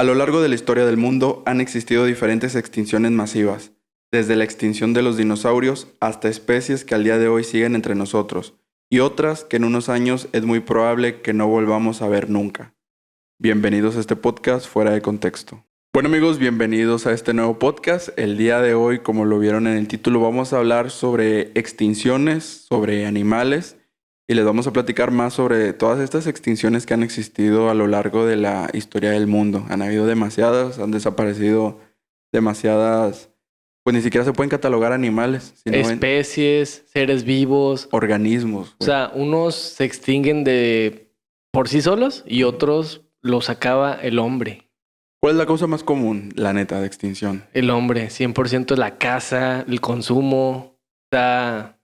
A lo largo de la historia del mundo han existido diferentes extinciones masivas, desde la extinción de los dinosaurios hasta especies que al día de hoy siguen entre nosotros, y otras que en unos años es muy probable que no volvamos a ver nunca. Bienvenidos a este podcast fuera de contexto. Bueno amigos, bienvenidos a este nuevo podcast. El día de hoy, como lo vieron en el título, vamos a hablar sobre extinciones, sobre animales, y les vamos a platicar más sobre todas estas extinciones que han existido a lo largo de la historia del mundo. Han habido demasiadas, han desaparecido demasiadas, pues ni siquiera se pueden catalogar animales, sino Especies, seres vivos. organismos. O sea, unos se extinguen por sí solos y otros los acaba el hombre. ¿Cuál es la cosa más común, la neta, de extinción? El hombre, 100% la caza, el consumo. O sea,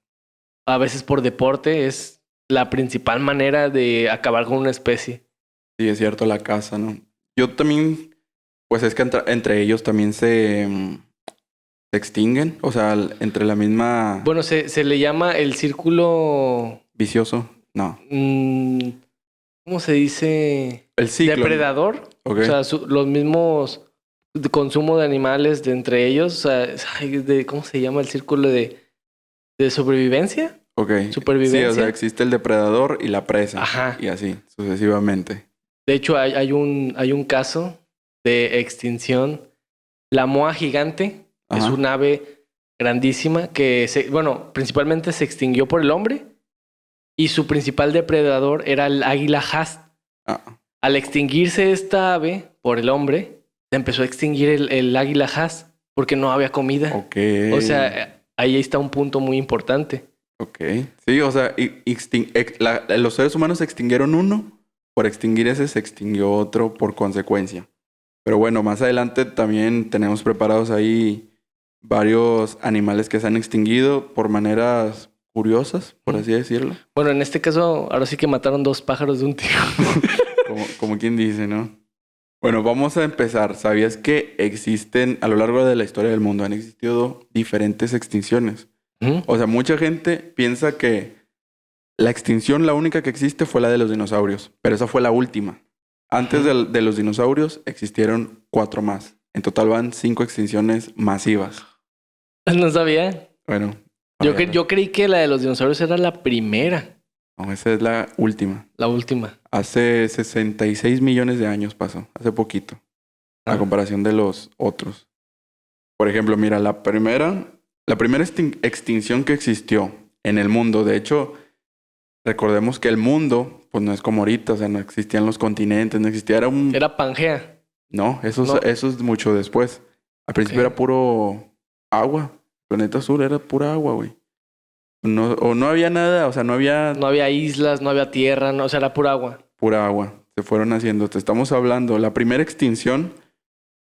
a veces por deporte es la principal manera de acabar con una especie. Sí, es cierto, la caza, ¿no? Yo también, pues es que entre ellos también se extinguen, o sea, entre la misma... Bueno, se le llama el círculo... Vicioso, no. ¿Cómo se dice? El ciclo. Depredador. Ok. O sea, los mismos de consumo de animales de entre ellos. O sea, ¿cómo se llama el círculo de sobrevivencia? Ok. Supervivencia. Sí, o sea, existe el depredador y la presa. Ajá. Y así, sucesivamente. De hecho, hay un caso de extinción. La moa gigante es Ajá. un ave grandísima que, principalmente se extinguió por el hombre y su principal depredador era el águila jas. Ah, Al extinguirse esta ave por el hombre, se empezó a extinguir el águila jas porque no había comida. ok. O sea, ahí está un punto muy importante. Ok. Sí, o sea, los seres humanos se extinguieron uno, por extinguir ese se extinguió otro por consecuencia. Pero bueno, más adelante también tenemos preparados ahí varios animales que se han extinguido por maneras curiosas, por así decirlo. Bueno, en este caso, ahora sí que mataron 2 pájaros de un tiro. Como quien dice, ¿no? Bueno, vamos a empezar. ¿Sabías que existen, a lo largo de la historia del mundo, han existido diferentes extinciones? O sea, mucha gente piensa que la extinción, la única que existe, fue la de los dinosaurios, pero esa fue la última. Antes de los dinosaurios existieron 4 más. En total van 5 extinciones masivas. No sabía. Bueno. Yo creí que la de los dinosaurios era la primera. No, esa es la última. La última. Hace 66 millones de años pasó, hace poquito, a comparación de los otros. Por ejemplo, mira, la primera extinción que existió en el mundo, de hecho, recordemos que el mundo, pues no es como ahorita, o sea, no existían los continentes, no existía, Era Pangea. No, eso es mucho después. Al principio era puro agua, planeta azul era pura agua, güey. No había nada, o sea, no había... No había islas, no había tierra, o sea, era pura agua. Pura agua, se fueron haciendo. Te estamos hablando, la primera extinción,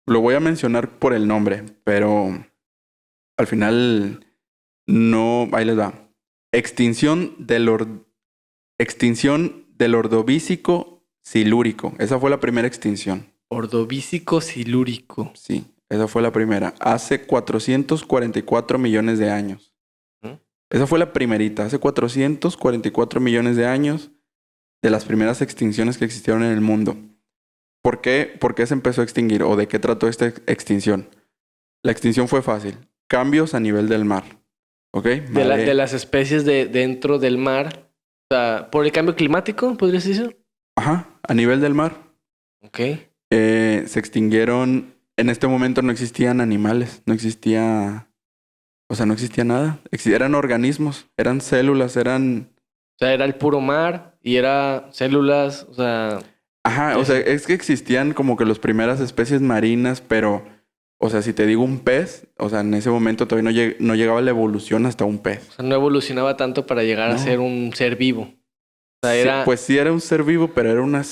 lo voy a mencionar por el nombre, pero al final no, ahí les va. Extinción del Ordovícico silúrico. Esa fue la primera extinción. Ordovícico silúrico. Sí, esa fue la primera. Hace 444 millones de años. Esa fue la primerita. Hace 444 millones de años, de las primeras extinciones que existieron en el mundo. ¿Por qué se empezó a extinguir? ¿O de qué trató esta extinción? La extinción fue fácil. Cambios a nivel del mar. ¿Ok? De las especies dentro del mar. O sea, por el cambio climático, ¿podrías decir? Ajá, a nivel del mar. Ok. Se extinguieron... En este momento no existían animales. No existía... O sea, no existía nada. Eran organismos, eran células, eran... O sea, era el puro mar y era células, o sea... Ajá, o sea, es que existían como que las primeras especies marinas, pero... O sea, si te digo un pez, o sea, en ese momento todavía no llegaba la evolución hasta un pez. O sea, no evolucionaba tanto para llegar a ser un ser vivo. O sea, sí, era... pues sí, era un ser vivo, pero era una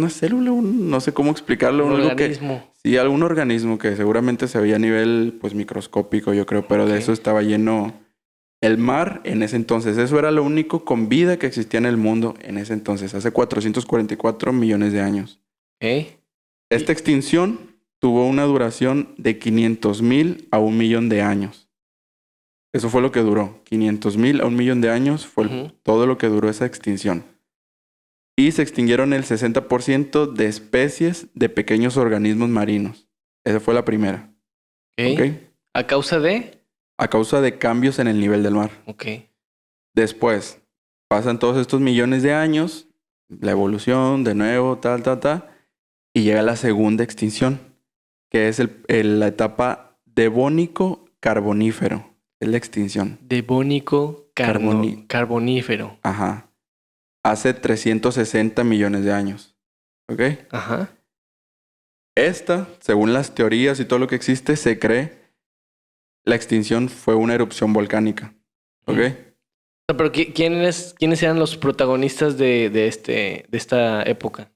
célula, no sé cómo explicarlo. Un organismo. Sí, algún organismo que seguramente se veía a nivel pues microscópico, yo creo, pero de eso estaba lleno el mar en ese entonces. Eso era lo único con vida que existía en el mundo en ese entonces, hace 444 millones de años. Esta extinción tuvo una duración de 500,000 a 1,000,000 de años. Eso fue lo que duró. 500,000 a 1,000,000 de años fue todo lo que duró esa extinción. y se extinguieron el 60% de especies de pequeños organismos marinos. Esa fue la primera. Ok. ¿Ok? ¿A causa de? A causa de cambios en el nivel del mar. Ok. Después, pasan todos estos millones de años, la evolución, de nuevo, y llega la segunda extinción, que es la etapa devónico-carbonífero. Es la extinción. Devónico carbonífero. Ajá. Hace 360 millones de años. ¿Ok? Ajá. Esta, según las teorías y todo lo que existe, se cree la extinción fue una erupción volcánica. ¿Ok? No, pero ¿quiénes eran los protagonistas de esta época?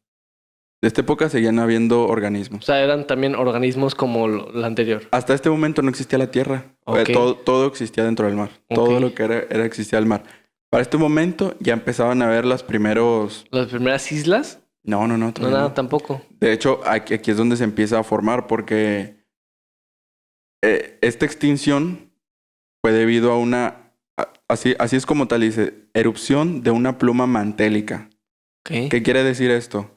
De esta época seguían habiendo O organismos. sea, eran también organismos como la anterior. Hasta este momento no existía la Tierra. Ok. Todo existía dentro del mar. Ok. Todo lo que era existía el mar. Para este momento ya empezaban a ver los primeros... ¿Las primeras islas? No, No, todavía nada, no. tampoco. De hecho, aquí es donde se empieza a formar porque esta extinción fue debido a así es como tal dice, erupción de una pluma mantélica. Ok. ¿Qué quiere decir esto?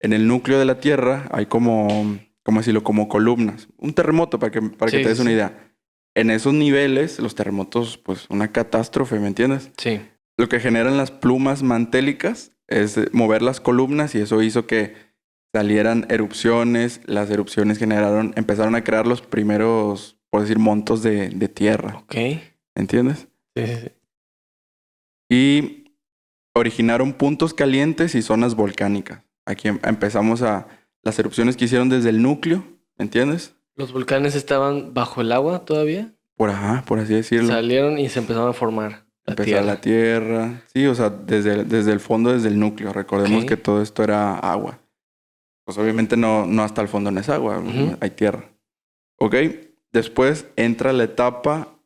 En el núcleo de la Tierra hay como decirlo, como columnas. Un terremoto, para que Sí, te des sí, una sí. idea. En esos niveles, los terremotos, pues una catástrofe, ¿me entiendes? Sí. Lo que generan las plumas mantélicas es mover las columnas y eso hizo que salieran erupciones. Las erupciones empezaron a crear los primeros, por decir, montos de tierra. Ok. Sí, ¿Entiendes? sí, sí. Y originaron puntos calientes y zonas volcánicas. Aquí empezamos las erupciones que hicieron desde el núcleo, ¿entiendes? ¿Los volcanes estaban bajo el agua todavía? Por así decirlo. Salieron y se empezaron a formar la Empezar la tierra. Sí, o sea, desde el fondo, desde el núcleo. Recordemos Ok. que todo esto era agua. Pues obviamente no hasta el fondo no es agua, Ujú. hay tierra. ¿Ok? Después entra la etapa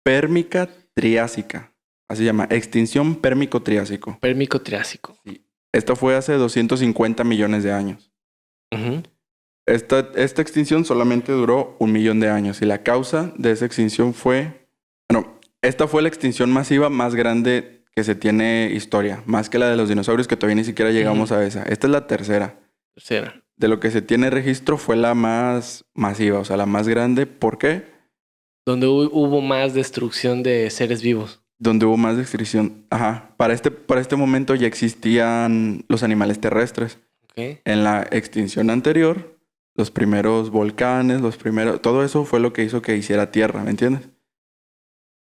pérmica triásica. Así se llama, extinción pérmico-triásico. Pérmico Triásico. Sí. Esto fue hace 250 millones de años. Ujú. Esta extinción solamente duró 1 millón de años y la causa de esa extinción esta fue la extinción masiva más grande que se tiene historia, más que la de los dinosaurios que todavía ni siquiera llegamos a esa. Esta es la tercera. Tercera. De lo que se tiene registro fue la más masiva, o sea, la más grande. ¿Por qué? Donde hubo más destrucción de seres vivos. Donde hubo más extinción. Ajá. Para este momento ya existían los animales terrestres. Ok. En la extinción anterior, los primeros volcanes, todo eso fue lo que hizo que hiciera tierra, ¿me entiendes?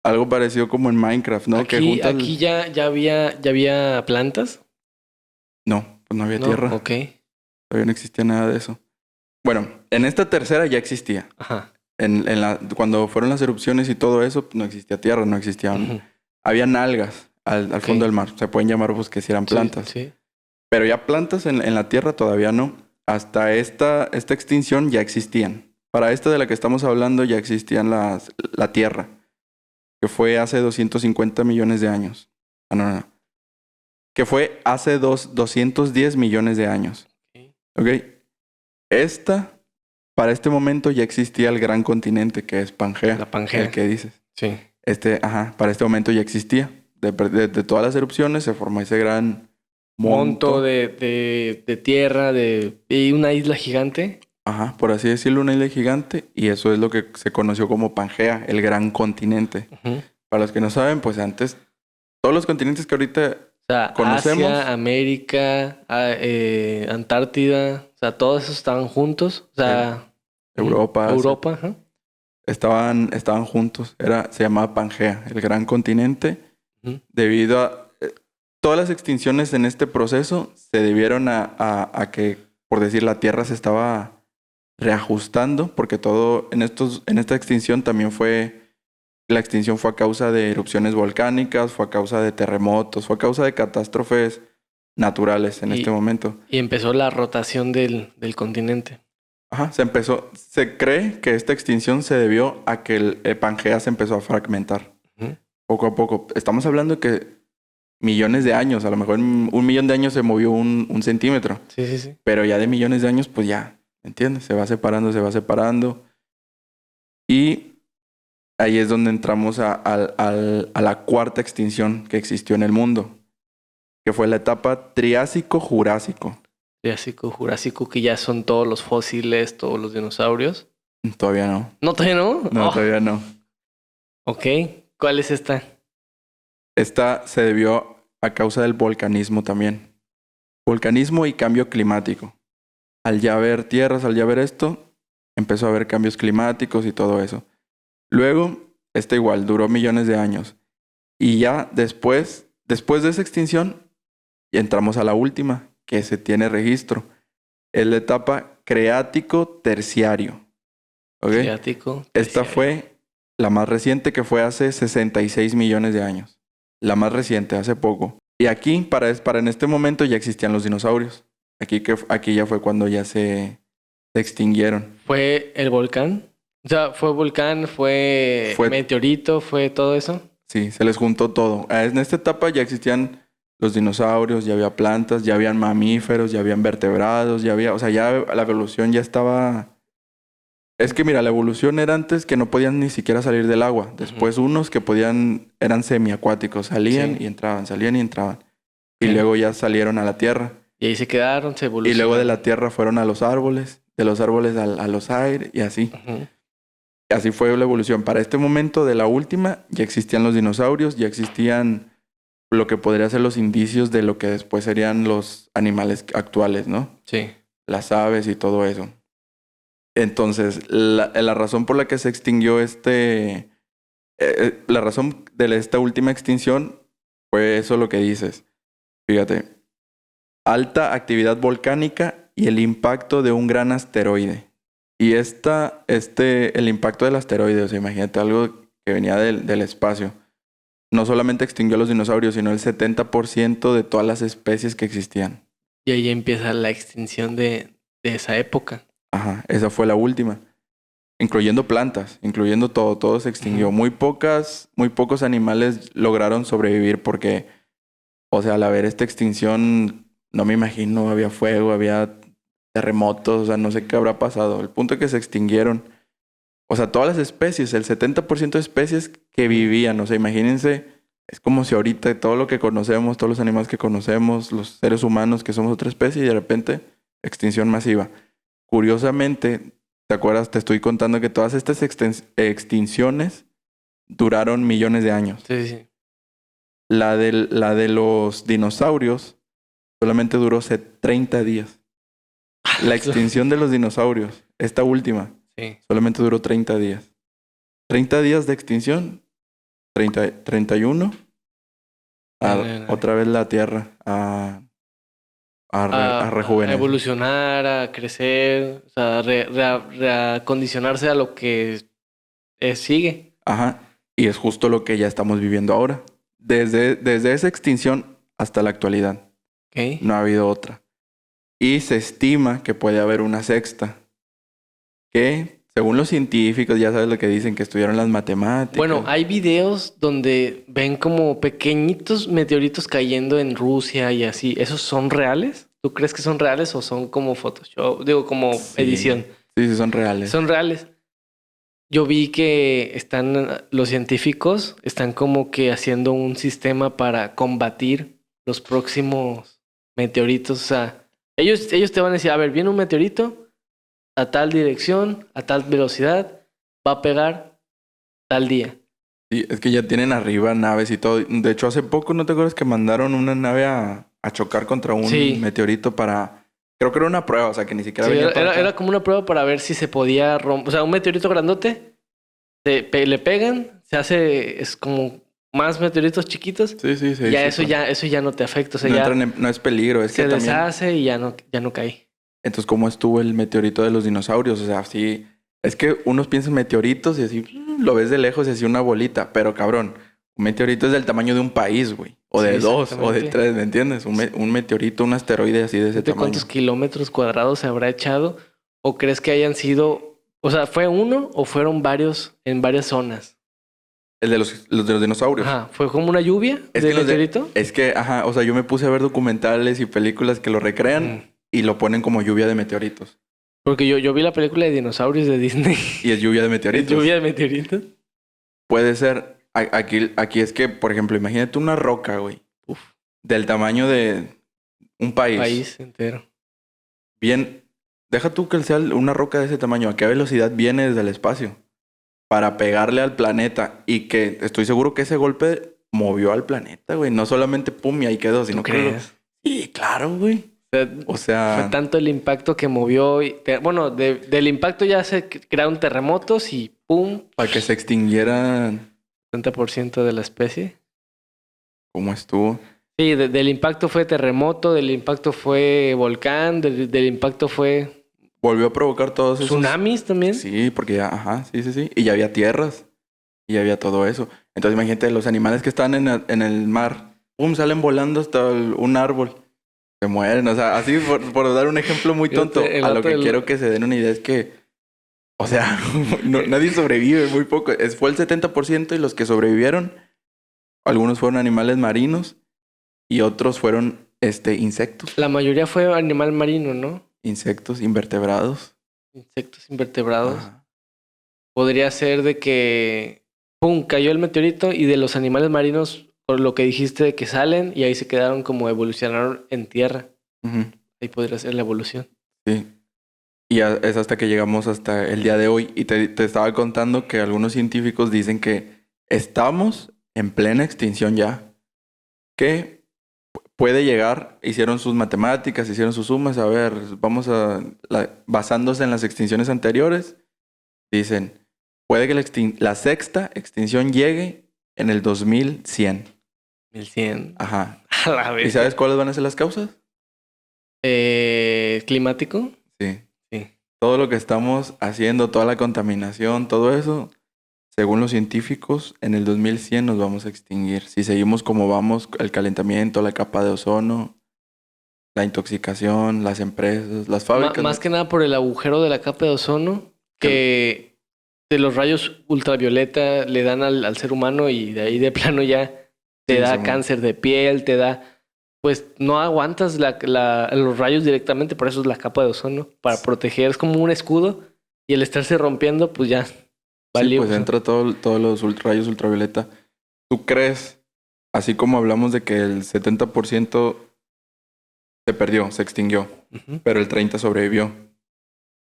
Algo parecido como en Minecraft, ¿no? Que juntas... Aquí ya había plantas. No, pues no había No, tierra. ok. Todavía no existía nada de eso. Bueno, en esta tercera ya existía. Ajá. Cuando fueron las erupciones y todo eso, no existía tierra, no existían... Ujú. Habían algas al Ok. fondo del mar. Se pueden llamar pues que si eran plantas. Sí, sí. Pero ya plantas en la tierra todavía no. Hasta esta extinción ya existían. Para esta de la que estamos hablando ya existían la tierra. Que fue hace 250 millones de años. No. Que fue hace 210 millones de años. Ok. ¿Ok? Para este momento ya existía el gran continente que es Pangea. La Pangea. El que dices. Sí. Para este momento ya existía. De todas las erupciones se formó ese gran monto de tierra, y una isla gigante. Ajá, por así decirlo, una isla gigante. Y eso es lo que se conoció como Pangea, el gran continente. Ujú. Para los que no saben, pues antes, todos los continentes que ahorita O sea, conocemos. Asia, América, Antártida, o sea, todos esos estaban juntos. O sea, Europa, Europa, ajá. estaban juntos. Se llamaba Pangea, el gran continente. Ujú. Debido a todas las extinciones en este proceso se debieron a que, por decir, la Tierra se estaba reajustando, porque todo en esta extinción también la extinción fue a causa de erupciones volcánicas, fue a causa de terremotos, fue a causa de catástrofes naturales en este momento. Y empezó la rotación del continente. Ajá, se cree que esta extinción se debió a que el Pangea se empezó a fragmentar. Ujú. Poco a poco. Estamos hablando que millones de años, a lo mejor en 1 millón de años se movió un centímetro. Sí, sí, sí. Pero ya de millones de años, pues ya, ¿entiendes? Se va separando. Y ahí es donde entramos a la cuarta extinción que existió en el mundo, que fue la etapa Triásico-Jurásico. Triásico, Jurásico, que ya son todos los fósiles, todos los dinosaurios. Todavía no. ¿No, todavía no? No, todavía no. Ok. ¿Cuál es esta? Esta se debió a causa del volcanismo también. Volcanismo y cambio climático. Al ya haber tierras, al ya haber esto, empezó a haber cambios climáticos y todo eso. Luego, esta igual, duró millones de años. Y ya después de esa extinción, entramos a la última, que se tiene registro. Es la etapa Creático-Terciario. ¿Ok? Creático. Esta fue la más reciente, que fue hace 66 millones de años. La más reciente, hace poco. Y aquí, para en este momento, ya existían los dinosaurios. Aquí ya fue cuando ya se extinguieron. ¿Fue el volcán? O sea, ¿fue volcán? ¿Fue meteorito? ¿Fue todo eso? Sí, se les juntó todo. En esta etapa ya existían los dinosaurios, ya había plantas, ya habían mamíferos, ya habían vertebrados, o sea, ya la evolución ya estaba... Es que mira, la evolución era antes que no podían ni siquiera salir del agua. Después unos que eran semiacuáticos, salían y entraban. Y luego ya salieron a la tierra. Y ahí se quedaron, se evolucionaron. Y luego de la tierra fueron a los árboles, de los árboles a los aires y así. Así fue la evolución. Para este momento de la última ya existían los dinosaurios, ya existían lo que podría ser los indicios de lo que después serían los animales actuales, ¿no? Sí. Las aves y todo eso. Entonces, la razón por la que se extinguió la razón de esta última extinción fue eso lo que dices. Fíjate, alta actividad volcánica y el impacto de un gran asteroide. Y el impacto del asteroide, o sea, imagínate algo que venía del espacio. No solamente extinguió a los dinosaurios, sino el 70% de todas las especies que existían. Y ahí empieza la extinción de esa época. Ajá, esa fue la última. Incluyendo plantas, incluyendo todo se extinguió. Muy pocos animales lograron sobrevivir porque, o sea, al haber esta extinción, no me imagino, había fuego, había terremotos, o sea, no sé qué habrá pasado. El punto es que se extinguieron. O sea, todas las especies, el 70% de especies que vivían, o sea, imagínense, es como si ahorita todo lo que conocemos, todos los animales que conocemos, los seres humanos que somos otra especie y de repente extinción masiva. Curiosamente, ¿te acuerdas? Te estoy contando que todas estas extinciones duraron millones de años. Sí. La de los dinosaurios solamente duró 30 días. La extinción de los dinosaurios, esta última, solamente duró 30 días. 30 días de extinción, 31. Otra vez la Tierra a rejuvenecer. A evolucionar, a crecer, o sea, reacondicionarse a lo que sigue. Ajá. Y es justo lo que ya estamos viviendo ahora. Desde esa extinción hasta la actualidad. Okay. No ha habido otra. Y se estima que puede haber una sexta. Que, según los científicos, ya sabes lo que dicen, que estudiaron las matemáticas. Bueno, hay videos donde ven como pequeñitos meteoritos cayendo en Rusia y así. ¿Esos son reales? ¿Tú crees que son reales o son como Photoshop? Digo, como edición. Sí, son reales. Son reales. Yo vi que los científicos están como que haciendo un sistema para combatir los próximos meteoritos. O sea, ellos te van a decir, a ver, viene un meteorito a tal dirección, a tal velocidad, va a pegar tal día. Sí, es que ya tienen arriba naves y todo. De hecho, hace poco, ¿no te acuerdas que mandaron una nave a chocar contra un meteorito para... Creo que era una prueba, o sea, que ni siquiera venía era como una prueba para ver si se podía romper. O sea, un meteorito grandote, le pegan, es como más meteoritos chiquitos. Sí. Ya eso ya no te afecta. O sea, no es peligro, es que se también... deshace y ya no cae. Entonces, ¿cómo estuvo el meteorito de los dinosaurios? O sea, sí... Es que unos piensan meteoritos y así lo ves de lejos y así una bolita. Pero cabrón, un meteorito es del tamaño de un país, güey. O de 2 o de 3, ¿me entiendes? Un meteorito, un asteroide así de ese tamaño. ¿Cuántos kilómetros cuadrados se habrá echado? ¿O crees que hayan sido... O sea, ¿fue uno o fueron varios en varias zonas? El de los dinosaurios. Ajá. ¿Fue como una lluvia de meteorito? Es que, o sea, yo me puse a ver documentales y películas que lo recrean y lo ponen como lluvia de meteoritos. Porque yo vi la película de dinosaurios de Disney. Y es lluvia de meteoritos. ¿Es lluvia de meteoritos? Puede ser. Aquí es que, por ejemplo, imagínate una roca, güey. del tamaño de un país. País entero. Bien, deja tú que sea una roca de ese tamaño. ¿A qué velocidad viene desde el espacio? Para pegarle al planeta. Y que estoy seguro que ese golpe movió al planeta, güey. No solamente pum y ahí quedó, ¿Tú sino que... crees? Sí, claro, güey. O Fue sea, tanto el impacto que movió. Bueno, del impacto ya se crearon terremotos y ¡pum! para que se extinguiera 70% de la especie. como estuvo. Sí, del impacto fue terremoto, del impacto fue volcán, del impacto fue Volvió a provocar todos esos... tsunamis también. Sí, porque ya, ajá, sí. Y ya había tierras. Y ya había todo eso. Entonces imagínate, los animales que están en el mar, pum, salen volando hasta un árbol. Se mueren. O sea, así por dar un ejemplo muy tonto. Fíjate, el A lo vato que quiero que se den una idea es que, o sea, nadie sobrevive, muy poco. Fue el 70% y los que sobrevivieron, algunos fueron animales marinos y otros fueron insectos. La mayoría fue animal marino, ¿no? Insectos, invertebrados. Insectos invertebrados. Ajá. Podría ser de que, ¡pum!, cayó el meteorito y de los animales marinos, por lo que dijiste, de que salen y ahí se quedaron como evolucionaron en tierra. Ujú. Ahí podría ser la evolución. Sí. Y es hasta que llegamos hasta el día de hoy. Y te estaba contando que algunos científicos dicen que estamos en plena extinción ya. Que puede llegar, hicieron sus matemáticas, hicieron sus sumas. A ver, basándose en las extinciones anteriores, dicen, puede que la sexta extinción llegue en el 2100. 1100. Ajá. A la ¿Y vez. sabes cuáles van a ser las causas? ¿Climático? Sí. Sí. Todo lo que estamos haciendo, toda la contaminación, todo eso, según los científicos, en el 2100 nos vamos a extinguir. Si seguimos como vamos, el calentamiento, la capa de ozono, la intoxicación, las empresas, las fábricas. Más que nada por el agujero de la capa de ozono que de los rayos ultravioleta le dan al ser humano y de ahí de plano ya te Sí, da Simón. cáncer de piel, te da... Pues no aguantas los rayos directamente, por eso es la capa de ozono, para proteger, es como un escudo y el estarse rompiendo, pues ya Sí, valió. pues entra todos los rayos ultravioleta. ¿Tú crees, así como hablamos de que el 70% se perdió, se extinguió, Ujú. pero el 30% sobrevivió?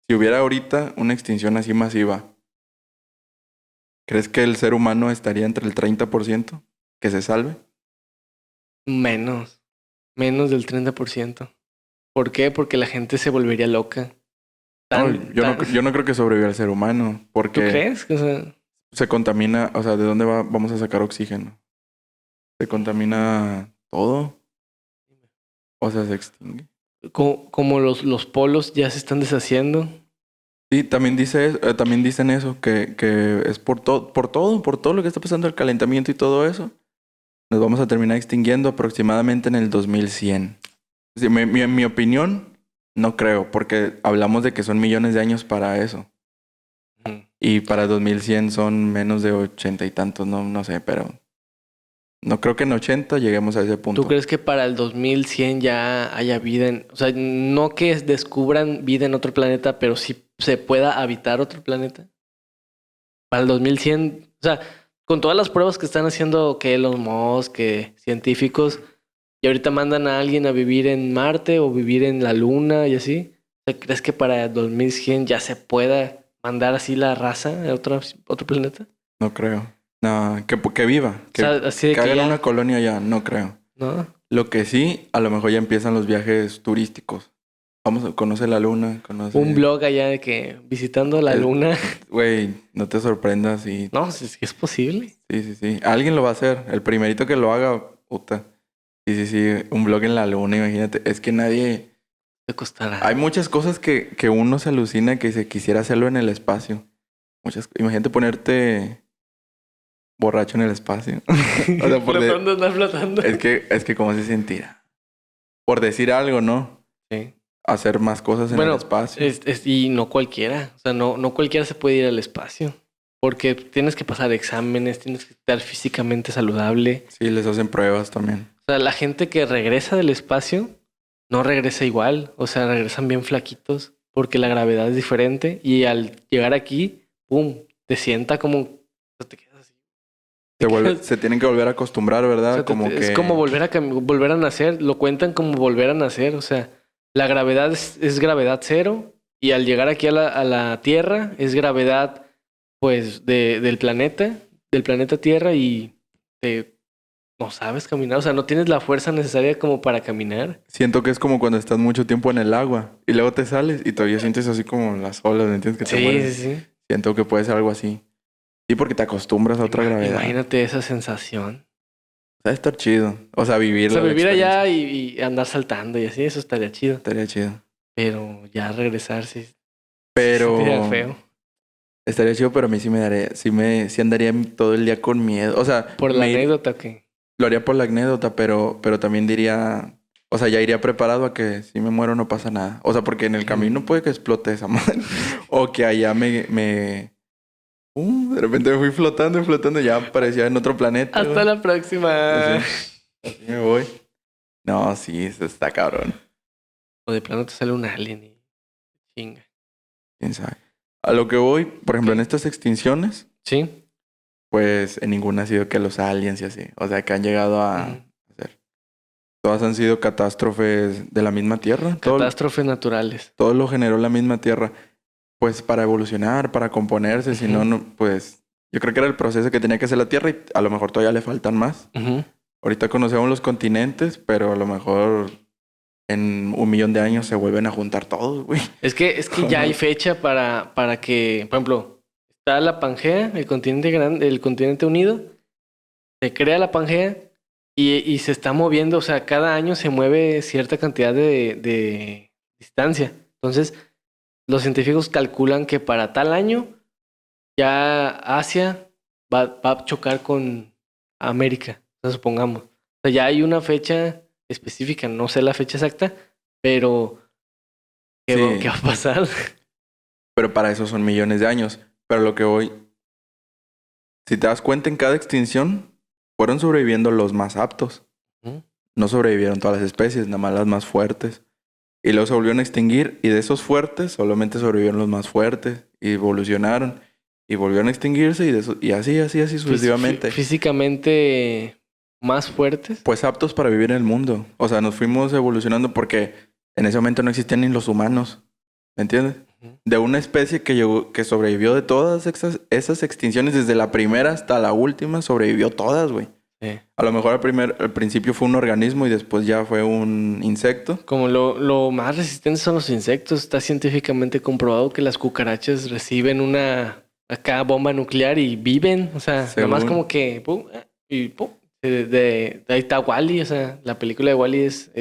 Si hubiera ahorita una extinción así masiva, ¿crees que el ser humano estaría entre el 30% que se salve? Menos del 30%. ¿Por qué? Porque la gente se volvería loca. No, yo no creo que sobreviva el ser humano, ¿Tú porque crees? O sea, se contamina, o sea, ¿de dónde vamos a sacar oxígeno? Se contamina todo, o sea, se extingue. como los polos ya se están deshaciendo. Sí, también dicen eso, que es por todo lo que está pasando, el calentamiento y todo eso, nos vamos a terminar extinguiendo aproximadamente en el 2100. Sí, en mi opinión, no creo, porque hablamos de que son millones de años para eso. Ujú. Y para 2100 son menos de 80 y tantos, no sé, pero no creo que en 80 lleguemos a ese punto. ¿Tú crees que para el 2100 ya haya vida o sea, no que descubran vida en otro planeta, pero sí se pueda habitar otro planeta? Para el 2100, o sea, con todas las pruebas que están haciendo que Elon Musk, que científicos, y ahorita mandan a alguien a vivir en Marte o vivir en la Luna y así. O sea, ¿crees que para el 2100 ya se pueda mandar así la raza a otro planeta? No creo. No, que viva, O sea, así de que que hagan ya, una colonia ya, no creo. ¿no? Lo que sí, a lo mejor ya empiezan los viajes turísticos. Vamos a conocer la luna, Un blog allá de que visitando la Luna. Güey, no te sorprendas y... No, si es posible. Sí. Alguien lo va a hacer. El primerito que lo haga, puta. Sí. Un blog en la luna, imagínate. Es que nadie... Te costará. Hay muchas cosas que uno se alucina que se quisiera hacerlo en el espacio. Imagínate ponerte borracho en el espacio. O sea, Flotando, anda flotando. es que cómo se sentirá. Por decir algo, ¿no? Sí. Hacer más cosas en el espacio. Y no cualquiera. O sea, no cualquiera se puede ir al espacio. Porque tienes que pasar exámenes, tienes que estar físicamente saludable. Sí, les hacen pruebas también. O sea, la gente que regresa del espacio no regresa igual. O sea, regresan bien flaquitos porque la gravedad es diferente. Y al llegar aquí, ¡pum!, te sienta como... Te quedas así. Se tienen que volver a acostumbrar, ¿verdad? O sea, Como es que... como volver a nacer. Lo cuentan como volver a nacer. O sea, la gravedad es gravedad cero. Y al llegar aquí a la Tierra, es gravedad, pues, del planeta Tierra. Y no sabes caminar. O sea, no tienes la fuerza necesaria como para caminar. Siento que es como cuando estás mucho tiempo en el agua y luego te sales y todavía sientes así como las olas, ¿me entiendes? Que te Sí, mueres. sí, sí. Siento que puede ser algo así. Sí, porque te acostumbras a otra gravedad. Imagínate esa sensación. O sea, estar chido. O sea, O vivirla, sea, la vivir allá experiencia. y andar saltando y así, eso estaría chido. Estaría chido. Pero ya regresar sí sentiría Pero feo. estaría chido, pero a mí sí me daría, sí andaría todo el día con miedo. O sea, Por la anécdota que... lo haría por la anécdota, pero también diría, o sea, ya iría preparado a que si me muero no pasa nada. O sea, porque en el camino puede que explote esa madre. O que allá de repente me fui flotando y flotando, ya aparecía en otro planeta, Hasta güey. la próxima. Así me voy. No, sí, eso está cabrón. O de plano te sale un alien y chinga. Quién sabe. A lo que voy, por ejemplo, en estas extinciones, ¿Sí? pues en ninguna ha sido que los aliens y así. O sea, que han llegado a Ujú. hacer. Todas han sido catástrofes de la misma Tierra. Catástrofes naturales. Todo lo generó la misma Tierra. Pues para evolucionar, para componerse, si no, Ujú. pues yo creo que era el proceso que tenía que hacer la Tierra y a lo mejor todavía le faltan más. Ujú. Ahorita conocemos los continentes, pero a lo mejor en 1 millón de años se vuelven a juntar todos, güey. Es que ya hay fecha para que, por ejemplo, está la Pangea, el continente grande, el continente unido, se crea la Pangea y se está moviendo, o sea, cada año se mueve cierta cantidad de distancia. Entonces, los científicos calculan que para tal año ya Asia va a chocar con América, o sea, supongamos. O sea, ya hay una fecha específica, no sé la fecha exacta, pero ¿qué Sí, va a pasar? pero para eso son millones de años. Pero lo que voy, si te das cuenta, en cada extinción fueron sobreviviendo los más aptos. Ujú. No sobrevivieron todas las especies, nada más las más fuertes. Y luego se volvieron a extinguir y de esos fuertes solamente sobrevivieron los más fuertes y evolucionaron y volvieron a extinguirse y así sucesivamente. Físicamente más fuertes. Pues aptos para vivir en el mundo. O sea, nos fuimos evolucionando porque en ese momento no existían ni los humanos. ¿Me entiendes? Ujú. De una especie que sobrevivió de todas esas extinciones, desde la primera hasta la última, sobrevivió todas, güey. Sí. A lo mejor al principio fue un organismo y después ya fue un insecto. Como lo más resistentes son los insectos. Está científicamente comprobado que las cucarachas reciben una acá bomba nuclear y viven. O sea, nada más Según, como que pum, y pum. De ahí está Wall-E. O sea, la película de Wall-E es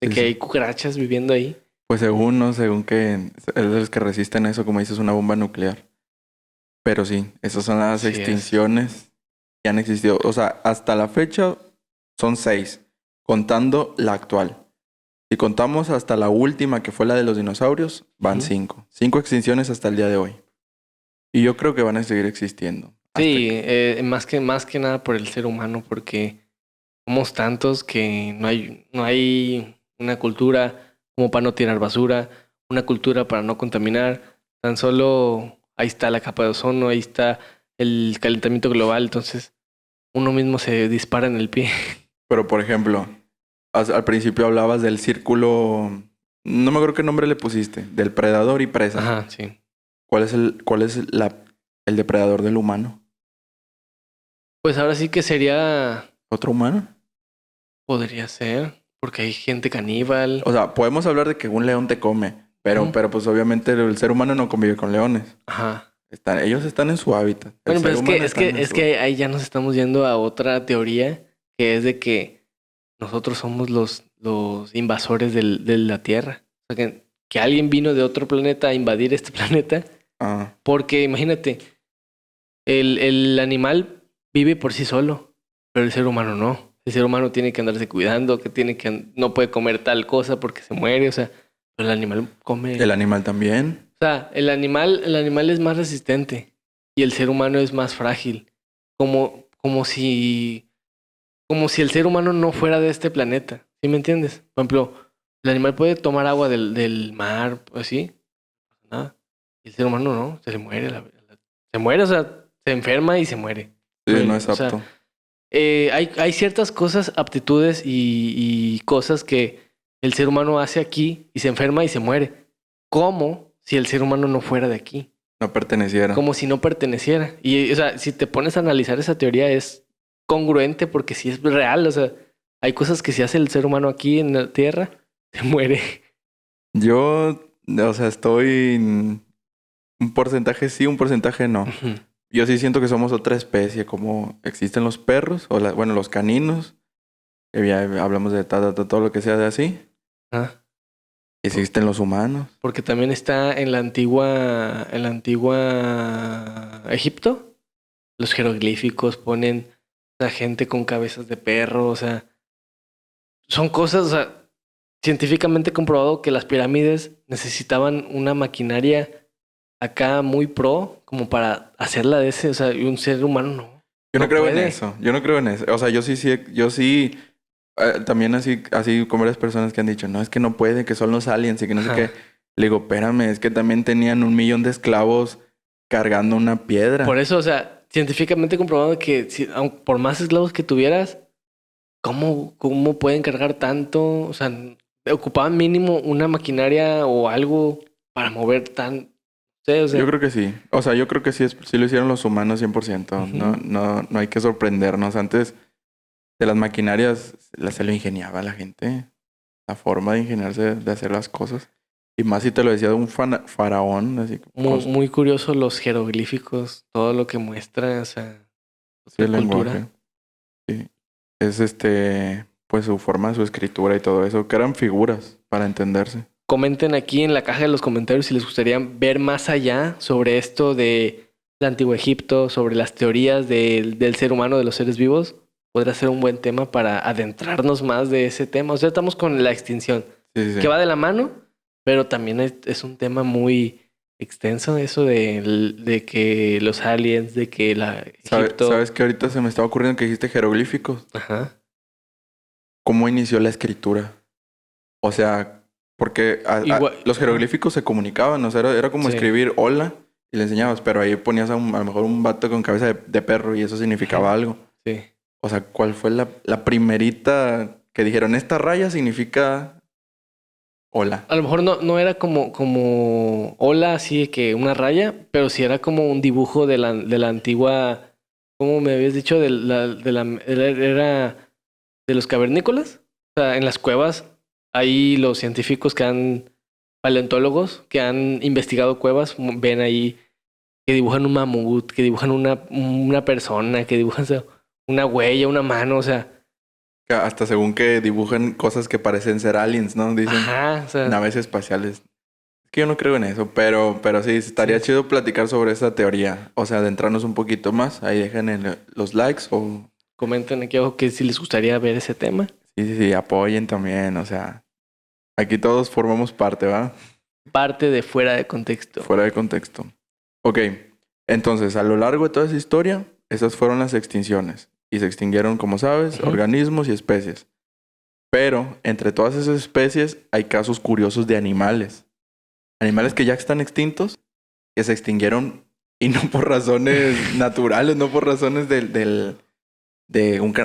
de sí, que hay sí. cucarachas viviendo ahí. Pues según, ¿no? Según que es de los que resisten eso, como dices, una bomba nuclear. Pero sí, esas son las Así es. extinciones que han existido. O sea, hasta la fecha son 6, contando la actual. Si contamos hasta la última, que fue la de los dinosaurios, van Ujú. 5. 5 extinciones hasta el día de hoy. Y yo creo que van a seguir existiendo. Sí, más que nada por el ser humano, porque somos tantos que no hay una cultura como para no tirar basura, una cultura para no contaminar. Tan solo ahí está la capa de ozono, ahí está el calentamiento global, entonces uno mismo se dispara en el pie. Pero, por ejemplo, al principio hablabas del círculo, no me acuerdo qué nombre le pusiste, del predador y presa. Ajá, sí. ¿Cuál es el depredador del humano? Pues ahora sí que ¿Otro humano? podría ser, porque hay gente caníbal. O sea, podemos hablar de que un león te come, pero, Ujú. pero pues obviamente el ser humano no convive con leones. Ajá. Ellos están en su hábitat. El Bueno, ser pero es que, humano es está en que, el es suyo. que ahí ya nos estamos yendo a otra teoría, que es de que nosotros somos los invasores de la Tierra. O sea, que alguien vino de otro planeta a invadir este planeta. Ah, Porque imagínate, el animal vive por sí solo, pero el ser humano no. El ser humano tiene que andarse cuidando, que no puede comer tal cosa porque se muere. O sea, pero el animal come. el animal también. O sea, el animal es más resistente y el ser humano es más frágil. Como si el ser humano no fuera de este planeta. ¿Sí me entiendes? Por ejemplo, el animal puede tomar agua del mar, pues sí, nada. Y el ser humano no, se le muere. Se muere, o sea, se enferma y se muere. Sí, no es O sea, apto. hay ciertas cosas, aptitudes y cosas que el ser humano hace aquí y se enferma y se muere. Como si el ser humano no fuera de aquí. No perteneciera. Como si no perteneciera. Y, o sea, si te pones a analizar esa teoría es congruente porque sí es real. O sea, hay cosas que si hace el ser humano aquí en la Tierra, se muere. Yo, o sea, estoy en un porcentaje sí, un porcentaje no. Ujú. Yo sí siento que somos otra especie, como existen los perros, o bueno, los caninos, que ya hablamos de todo lo que sea de así. Ah, Existen los humanos. porque también está en la antigua Egipto. Los jeroglíficos ponen a gente con cabezas de perro. O sea, son cosas, o sea, científicamente comprobado que las pirámides necesitaban una maquinaria acá muy pro como para hacerla de ese, o sea, y un ser humano Yo no no creo en puede. eso. Yo no creo en eso. O sea, yo sí, también así con varias personas que han dicho, no, es que no puede, que son los aliens y que no sé qué. Ajá. Le digo, espérame, es que también tenían 1 millón de esclavos cargando una Por piedra. eso, o sea, científicamente comprobado que por más esclavos que tuvieras, ¿cómo pueden cargar tanto? O sea, ocupaban mínimo una maquinaria o algo para mover tan, sí, o Yo sea, creo que sí. O sea, yo creo que sí, sí lo hicieron los humanos 100%. No, ujú. no hay que sorprendernos. Antes de las maquinarias se lo ingeniaba la gente. La forma de ingeniarse, de hacer las cosas. Y más si te lo decía de un faraón, así Muy curioso los jeroglíficos, todo lo que muestra, o sea, sí, otra el cultura. lenguaje. Sí. Es pues su forma, su escritura y todo eso, que eran figuras para entenderse. Comenten aquí en la caja de los comentarios si les gustaría ver más allá sobre esto de el Antiguo Egipto, sobre las teorías del ser humano, de los seres vivos. Podría ser un buen tema para adentrarnos más de ese tema. O sea, estamos con la extinción, Sí, sí, que sí. va de la mano, pero también es un tema muy extenso eso de que los aliens, de que la ¿Sabes Egipto, que ahorita se me estaba ocurriendo que dijiste jeroglíficos? ajá, ¿Cómo inició la escritura? O sea, porque igual, los ajá, jeroglíficos se comunicaban, o sea, era como sí, escribir hola y le enseñabas, pero ahí ponías a lo mejor un vato con cabeza de perro y eso significaba ujú, algo. sí. O sea, ¿cuál fue la primerita que dijeron, esta raya significa hola? A lo mejor no era como hola, así de que una raya, pero sí era como un dibujo de la antigua, ¿cómo me habías dicho? Era de los cavernícolas. O sea, en las cuevas, ahí los científicos paleontólogos que han investigado cuevas, ven ahí que dibujan un mamut, que dibujan una persona, que dibujan, o sea, una huella, una mano, o sea, Que hasta según que dibujan cosas que parecen ser aliens, ¿no? Dicen ajá, o sea, naves espaciales. Es que yo no creo en eso, pero sí, estaría sí. chido platicar sobre esa teoría. O sea, adentrarnos un poquito más. Ahí dejen los likes o Comenten aquí abajo que si les gustaría ver ese tema. sí, sí, sí, apoyen también. O sea, aquí todos formamos parte, ¿va? Parte de fuera de contexto. Fuera de contexto. Ok, entonces, a lo largo de toda esa historia, esas fueron las extinciones. Y se extinguieron, como sabes, Ujú. organismos y especies. Pero entre todas esas especies hay casos curiosos de animales. Animales que ya están extintos, que se extinguieron y no por razones naturales, no por razones de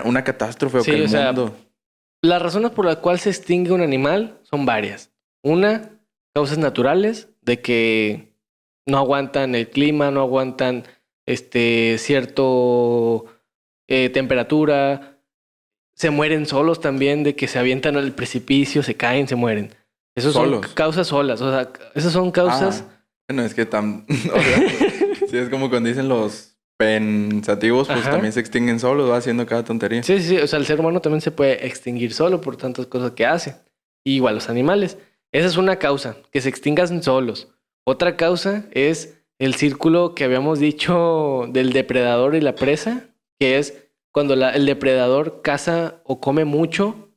una catástrofe o que Sí, el o sea, mundo. las razones por las cuales se extingue un animal son varias. Una, causas naturales, de que no aguantan el clima, no aguantan cierto temperatura. Se mueren solos también, de que se avientan al precipicio, se caen, se mueren. Esas son Solos. causas solas, o sea, esas son causas. Ah, bueno, es que o sea, sí es como cuando dicen los pensativos, pues también Ajá. se extinguen solos, va haciendo cada tontería. Sí, sí, sí, o sea, el ser humano también se puede extinguir solo por tantas cosas que hace. Igual los animales. Esa es una causa, que se extingan solos. Otra causa es el círculo que habíamos dicho del depredador y la presa, que es cuando el depredador caza o come mucho,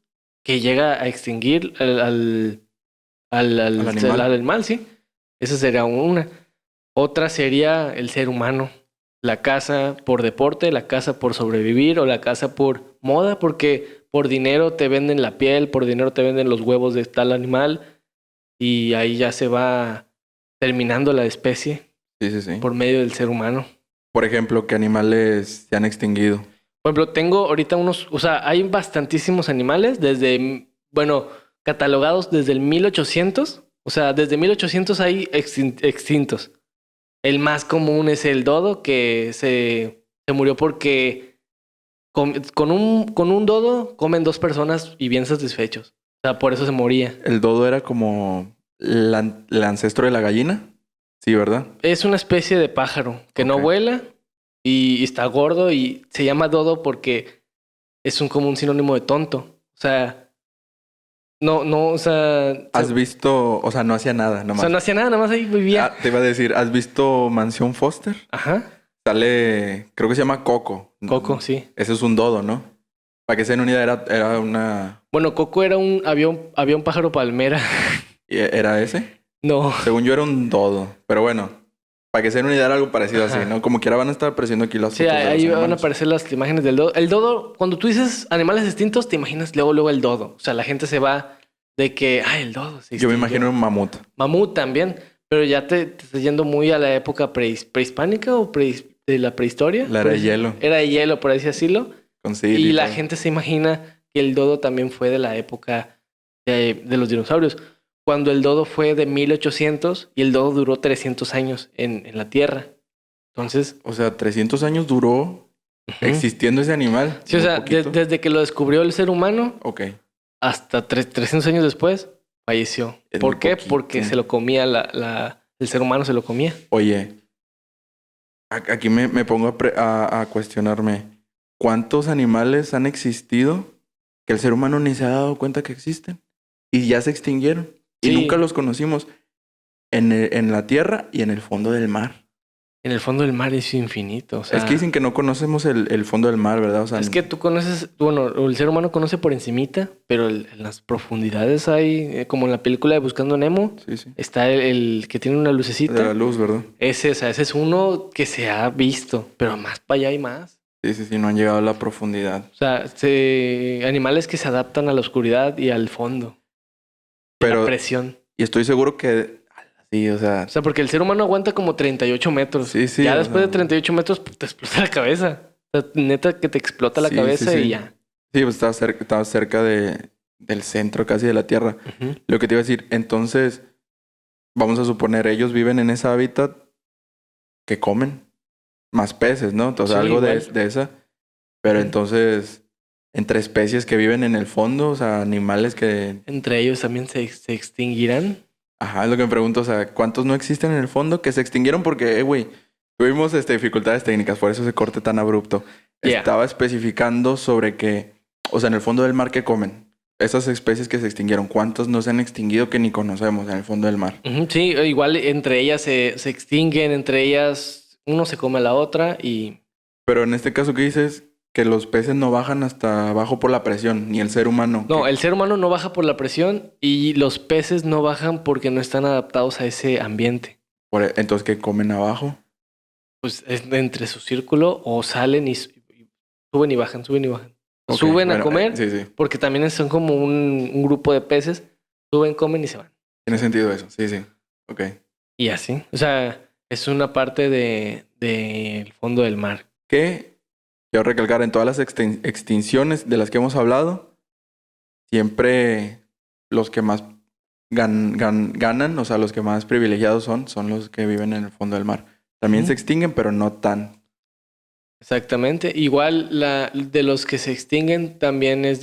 que llega a extinguir Al al animal. animal, sí. Esa sería una. Otra sería el ser humano. La caza por deporte, la caza por sobrevivir o la caza por moda, porque por dinero te venden la piel, por dinero te venden los huevos de tal animal y ahí ya se va terminando la especie Sí, sí, sí. por medio del ser humano. Por ejemplo, ¿qué animales se han extinguido? Por ejemplo, tengo ahorita unos, o sea, hay bastantísimos animales desde, bueno, catalogados desde el 1800. O sea, desde 1800 hay extintos. El más común es el dodo, que se murió porque con un dodo comen dos personas y bien satisfechos. O sea, por eso se moría. El dodo era como el ancestro de la gallina. Sí, ¿verdad? Es una especie de pájaro que no Ok. vuela y está gordo y se llama dodo porque es como un sinónimo de tonto. O sea, no, o sea, ¿Has visto? O sea, no hacía nada, o nomás. sea, no hacía nada, nada más ahí vivía. Ah, te iba a decir, ¿has visto Mansión Foster? Ajá, Sale, creo que se llama Coco. Coco, sí. Ese es un dodo, ¿no? Para que se den una idea, era una... Bueno, Coco era un avión pájaro palmera. ¿Era ese? No. Según yo era un dodo. Pero bueno, para que se den una idea era algo parecido Ajá. así, ¿no? Como quiera van a estar apareciendo aquí las Sí, fotos de los ahí van a animales. aparecer las imágenes del dodo. El dodo, cuando tú dices animales extintos, te imaginas luego el dodo. O sea, la gente se va de que, el dodo se Yo me extinguió. imagino un mamut. Mamut también, pero ya te estás yendo muy a la época prehispánica o de la prehistoria. La era de hielo. Era de hielo, por así decirlo. Con Sid Y la todo. gente se imagina que el dodo también fue de la época de los dinosaurios. Cuando el dodo fue de 1800 y el dodo duró 300 años en la Tierra. Entonces, O sea, 300 años duró existiendo ese animal. sí, o muy sea, poquito. desde que lo descubrió el ser humano Ok. hasta 300 años después, falleció. Es ¿Por muy qué? poquito. Porque se lo comía el ser humano se lo comía. Oye, aquí me pongo a cuestionarme. ¿Cuántos animales han existido que el ser humano ni se ha dado cuenta que existen? Y ya se extinguieron. Y Sí. nunca los conocimos en la tierra y en el fondo del mar. En el fondo del mar es infinito. O sea, Es que dicen que no conocemos el fondo del mar, ¿verdad? O sea, es que tú conoces, bueno, el ser humano conoce por encimita, pero en las profundidades hay, como en la película de Buscando a Nemo, sí, sí. está el que tiene una De la lucecita. luz, ¿verdad? Ese, o sea, ese es uno que se ha visto, pero más para allá hay más. Sí, sí, sí, no han llegado a la profundidad. O sea, animales que se adaptan a la oscuridad y al fondo, la Pero, presión. y estoy seguro que, sí, o sea, O sea, porque el ser humano aguanta como 38 metros. Sí, sí, Ya o después sea, de 38 metros pues, te explota la cabeza. O sea, neta que te explota la sí, cabeza sí, sí. y ya. Sí, pues estaba cerca del centro casi de la Tierra. Ujú. Lo que te iba a decir, entonces, vamos a suponer, ellos viven en ese hábitat que comen más peces, ¿no? O sea, Sí, algo igual. de esa. Pero Ujú. entonces, entre especies que viven en el fondo, o sea, animales que... Entre ellos también se extinguirán. Ajá, es lo que me pregunto, o sea, ¿cuántos no existen en el fondo que se extinguieron porque, güey, tuvimos dificultades técnicas, por eso ese corte tan abrupto. Ya. Estaba especificando sobre que, o sea, en el fondo del mar que comen. Esas especies que se extinguieron, ¿cuántas no se han extinguido que ni conocemos en el fondo del mar? Ujú, sí, igual entre ellas se extinguen, entre ellas uno se come a la otra y... Pero en este caso, ¿qué dices? Que los peces no bajan hasta abajo por la presión, ni el ser humano. No, que- el ser humano no baja por la presión y los peces no bajan porque no están adaptados a ese ambiente. Entonces, ¿qué comen abajo? Pues es entre su círculo o salen y suben y bajan, suben y bajan. Ok, Suben a bueno, comer sí, sí. porque también son como un grupo de peces. Suben, comen y se van. Tiene sentido eso. Sí, sí. Ok. Y así. O sea, es una parte del fondo del mar. Que quiero recalcar en todas las extinciones de las que hemos hablado, siempre los que más ganan, o sea, los que más privilegiados son los que viven en el fondo del mar. También Ujú. se extinguen, pero no tan. Exactamente. Igual de los que se extinguen también es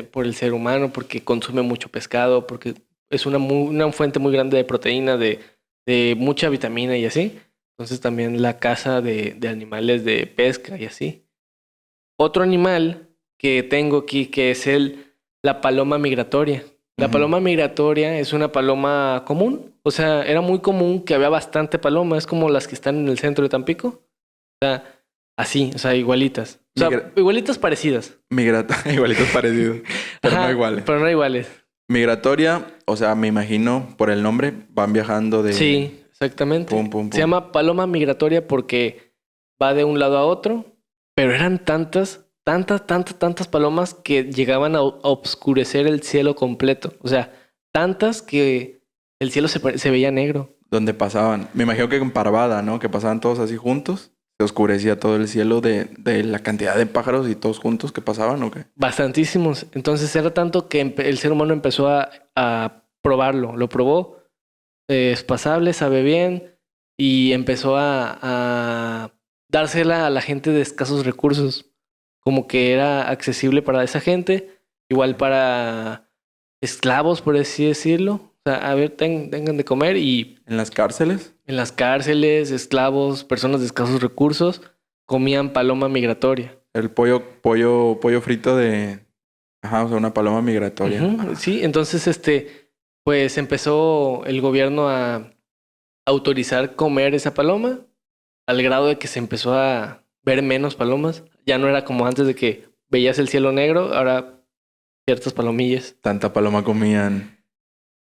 por el ser humano, porque consume mucho pescado, porque es una fuente muy grande de proteína, de mucha vitamina y así. Entonces también la caza de animales de pesca y así. Otro animal que tengo aquí que es la paloma migratoria. La Ujú. paloma migratoria es una paloma común. O sea, era muy común que había bastante paloma. Es como las que están en el centro de Tampico. O sea, así, o sea, igualitas. O sea, igualitas parecidas. Igualitos parecidos, pero Ajá, no iguales. pero no iguales. Migratoria, o sea, me imagino por el nombre, van viajando de... Sí, exactamente. Pum, pum, pum. Se llama paloma migratoria porque va de un lado a otro, pero eran tantas palomas que llegaban a obscurecer el cielo completo. O sea, tantas que el cielo se veía negro. Donde pasaban. Me imagino que en parvada, ¿no? Que pasaban todos así juntos. se oscurecía todo el cielo de la cantidad de pájaros y todos juntos que pasaban, ¿o qué? Bastantísimos. Entonces era tanto que el ser humano empezó a probarlo. Lo probó, es pasable, sabe bien, y empezó a dársela a la gente de escasos recursos. Como que era accesible para esa gente, igual para esclavos, por así decirlo. O sea, a ver, tengan de comer y ¿En las cárceles? en las cárceles, esclavos, personas de escasos recursos, comían paloma migratoria. El pollo frito de... Ajá, o sea, una paloma migratoria. Ujú, sí, entonces pues empezó el gobierno a autorizar comer esa paloma al grado de que se empezó a ver menos palomas. Ya no era como antes de que veías el cielo negro, ahora ciertas palomillas. Tanta paloma comían.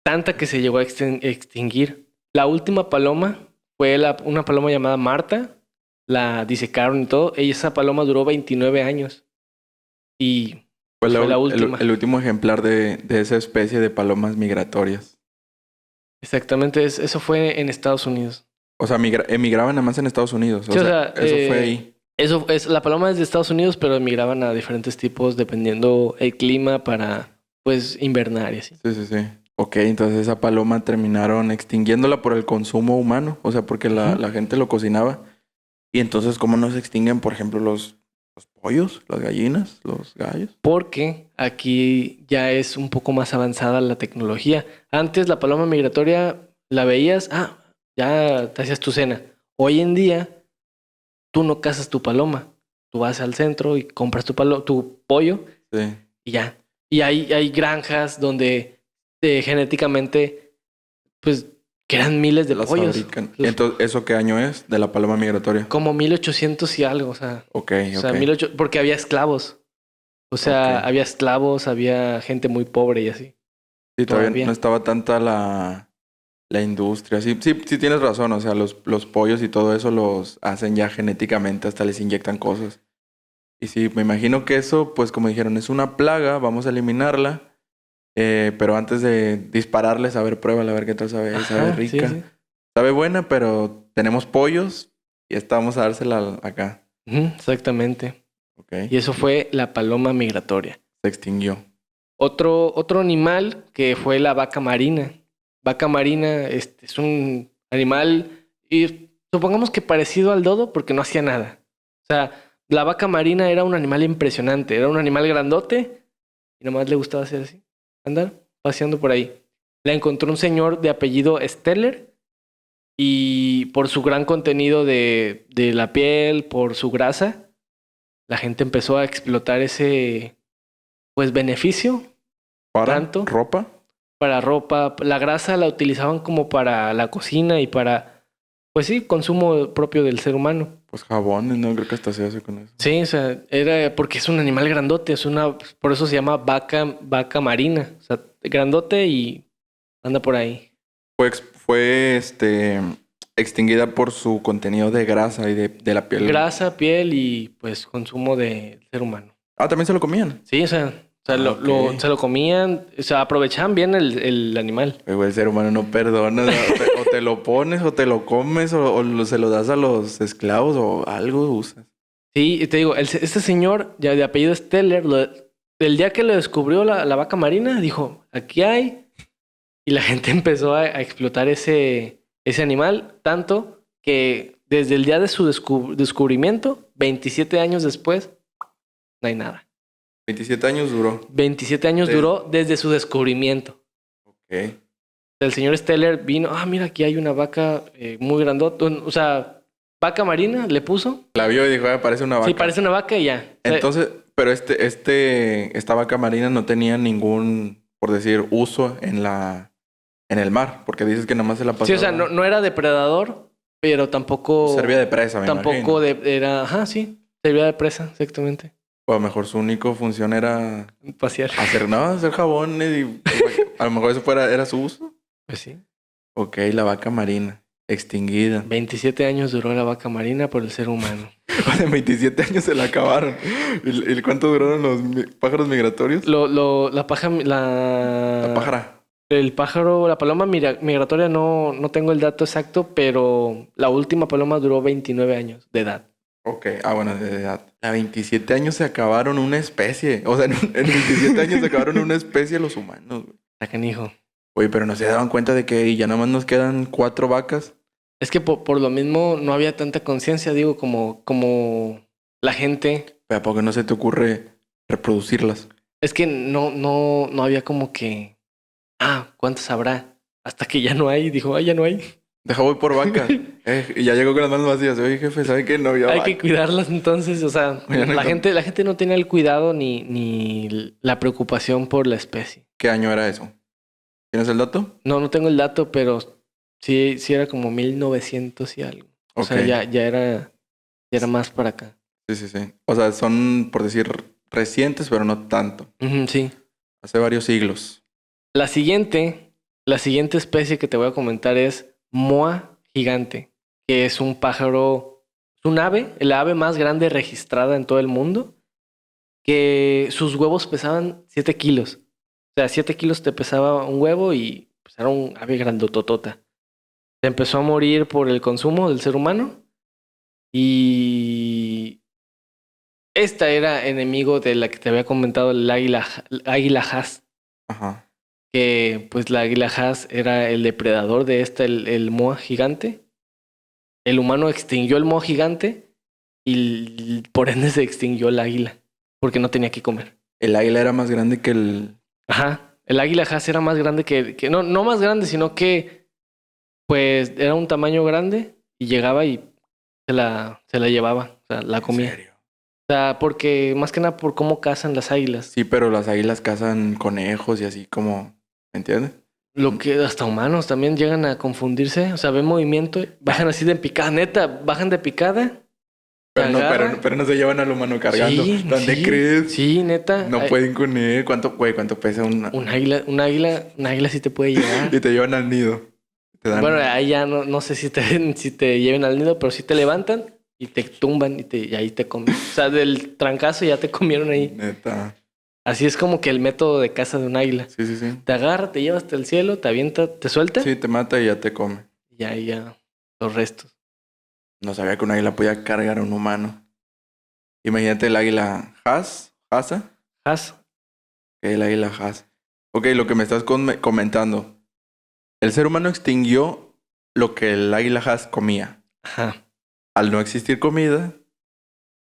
Tanta que se llegó a extinguir. La última paloma fue una paloma llamada Marta. La disecaron y todo. Esa paloma duró 29 años. Y Fue fue la última. el último ejemplar de esa especie de palomas migratorias. Exactamente, eso fue en Estados Unidos. O sea, emigraban nada más en Estados Unidos. Sí, o sea, eso fue ahí. Eso es, la paloma es de Estados Unidos, pero emigraban a diferentes tipos dependiendo el clima para, pues, invernar y así. Sí, sí, sí. Ok, entonces esa paloma terminaron extinguiéndola por el consumo humano. O sea, porque la gente lo cocinaba. Y entonces, ¿cómo no se extinguen, por ejemplo, los pollos, las gallinas, los gallos? Porque aquí ya es un poco más avanzada la tecnología. Antes la paloma migratoria la veías, ya te hacías tu cena. Hoy en día, tú no cazas tu paloma. Tú vas al centro y compras tu pollo Sí. y ya. Y hay granjas donde genéticamente, pues, crean miles de Las pollos. fabrican. Entonces, ¿eso qué año es de la paloma migratoria? Como 1800 y algo, o sea. Ok, O sea, ok. 1800, porque había esclavos. O sea, Ok. había esclavos, había gente muy pobre y así. Sí, todavía Todavía. no estaba tanta la industria. Sí, sí, sí tienes razón. O sea, los pollos y todo eso los hacen ya genéticamente, hasta les inyectan cosas. Y sí, me imagino que eso, pues como dijeron, es una plaga, vamos a eliminarla. Pero antes de dispararles, a ver, pruébala, a ver qué tal sabe. Sabe Ajá, sí, rica. sí. Sabe buena, pero tenemos pollos y esta vamos a dársela acá. Ujú, exactamente. Ok. Y eso fue la paloma migratoria. Se extinguió. Otro animal que fue la vaca marina. Vaca marina es un animal, y supongamos que parecido al dodo porque no hacía nada. O sea, la vaca marina era un animal impresionante. Era un animal grandote y nomás le gustaba hacer así. Andar paseando por ahí. La encontró un señor de apellido Steller y por su gran contenido de la piel, por su grasa, la gente empezó a explotar ese, pues, beneficio. ¿Para Tanto. ropa? Para ropa. La grasa la utilizaban como para la cocina y para, pues sí, consumo propio del ser humano. Pues jabón, no creo que hasta se hace con eso. Sí, o sea, era porque es un animal grandote, por eso se llama vaca marina. O sea, grandote y anda por ahí. Fue extinguida por su contenido de grasa y de la piel. Grasa, piel y pues consumo del ser humano. Ah, también se lo comían. Sí, o sea, Ok. se lo comían, o sea, aprovechaban bien el animal. Pero el ser humano no perdona. O te lo pones, o te lo comes, se lo das a los esclavos, o algo usas. Sí, y te digo, este señor, ya de apellido Steller, el día que lo descubrió la vaca marina, dijo, aquí hay. Y la gente empezó a explotar ese animal, tanto que desde el día de su descubrimiento, 27 años después, no hay nada. 27 años duró. 27 años duró desde su descubrimiento. Ok. El señor Steller vino, mira, aquí hay una vaca muy grandota, o sea, vaca marina, le puso. La vio y dijo, parece una vaca. Sí, parece una vaca y ya. Entonces, pero esta vaca marina no tenía ningún, por decir, uso en el mar, porque dices que nada más se la pasaba. Sí, o sea, no era depredador, pero tampoco... Servía de presa, me Tampoco imagino. era... Ajá, sí. Servía de presa, exactamente. O a lo mejor su única función era Pasear. hacer jabón y a lo mejor eso era su uso. Pues sí. Ok, la vaca marina, extinguida. 27 años duró la vaca marina por el ser humano. En 27 años se la acabaron. ¿Y cuánto duraron los pájaros migratorios? La La pájara. El pájaro, la paloma migratoria no tengo el dato exacto, pero la última paloma duró 29 años de edad. Ok, bueno, de edad. A 27 años se acabaron una especie. O sea, en 27 años se acabaron una especie los humanos, güey. Está canijo. Oye, pero no se daban cuenta de que ya nada más nos quedan 4 vacas. Es que por lo mismo no había tanta conciencia, digo, como la gente. ¿Pero a poco no se te ocurre reproducirlas? Es que no había como que, ¿cuántas habrá? Hasta que ya no hay, dijo, ya no hay. Deja voy por vaca. Y ya llegó con las manos vacías. Oye, jefe, ¿sabe qué? No había Hay vaca. que cuidarlas entonces, o sea, Ya no la encont- gente no tenía el cuidado ni la preocupación por la especie. ¿Qué año era eso? ¿Tienes el dato? No tengo el dato, pero sí era como 1900 y algo. O Ok. sea, ya era más para acá. Sí. O sea, son, por decir, recientes, pero no tanto. Ujú, sí. Hace varios siglos. La siguiente especie que te voy a comentar es moa gigante, que es un pájaro, es un ave, el ave más grande registrada en todo el mundo, que sus huevos pesaban 7 kilos. O sea, 7 kilos te pesaba un huevo y pues, era un ave grandototota. Se empezó a morir por el consumo del ser humano y esta era enemigo de la que te había comentado, el águila Haas. Ajá. Que pues la águila Haas era el depredador de el moa gigante. El humano extinguió el moa gigante y por ende se extinguió el águila, porque no tenía que comer. El águila era más grande que el... Ajá, el águila Haas era más grande que no más grande, sino que pues era un tamaño grande y llegaba y se la llevaba, o sea, la ¿En comía. serio? O sea, porque más que nada por cómo cazan las águilas. Sí, pero las águilas cazan conejos y así como... ¿Me entiendes? Lo que hasta humanos también llegan a confundirse. O sea, ven movimiento, bajan así de picada. Neta, bajan de picada. Pero no, agarra. pero no se llevan al humano cargando. Sí, ¿Dónde sí, crees? sí, neta. No pueden con él. ¿Cuánto pesa una? Un águila sí te puede llevar. Y te llevan al nido. Te dan... Bueno, ahí ya no sé si te lleven al nido, pero sí te levantan y te tumban y ahí te comen. O sea, del trancazo ya te comieron ahí. Neta. Así es como que el método de caza de un águila. Sí. Te agarra, te lleva hasta el cielo, te avienta, te suelta Sí, te mata y ya te come. y ahí ya los restos. No sabía que un águila podía cargar a un humano. Imagínate el águila Hasa. Haz. El águila Hasa. Ok, lo que me estás comentando. El ser humano extinguió lo que el águila Hasa comía. Ajá. Al no existir comida,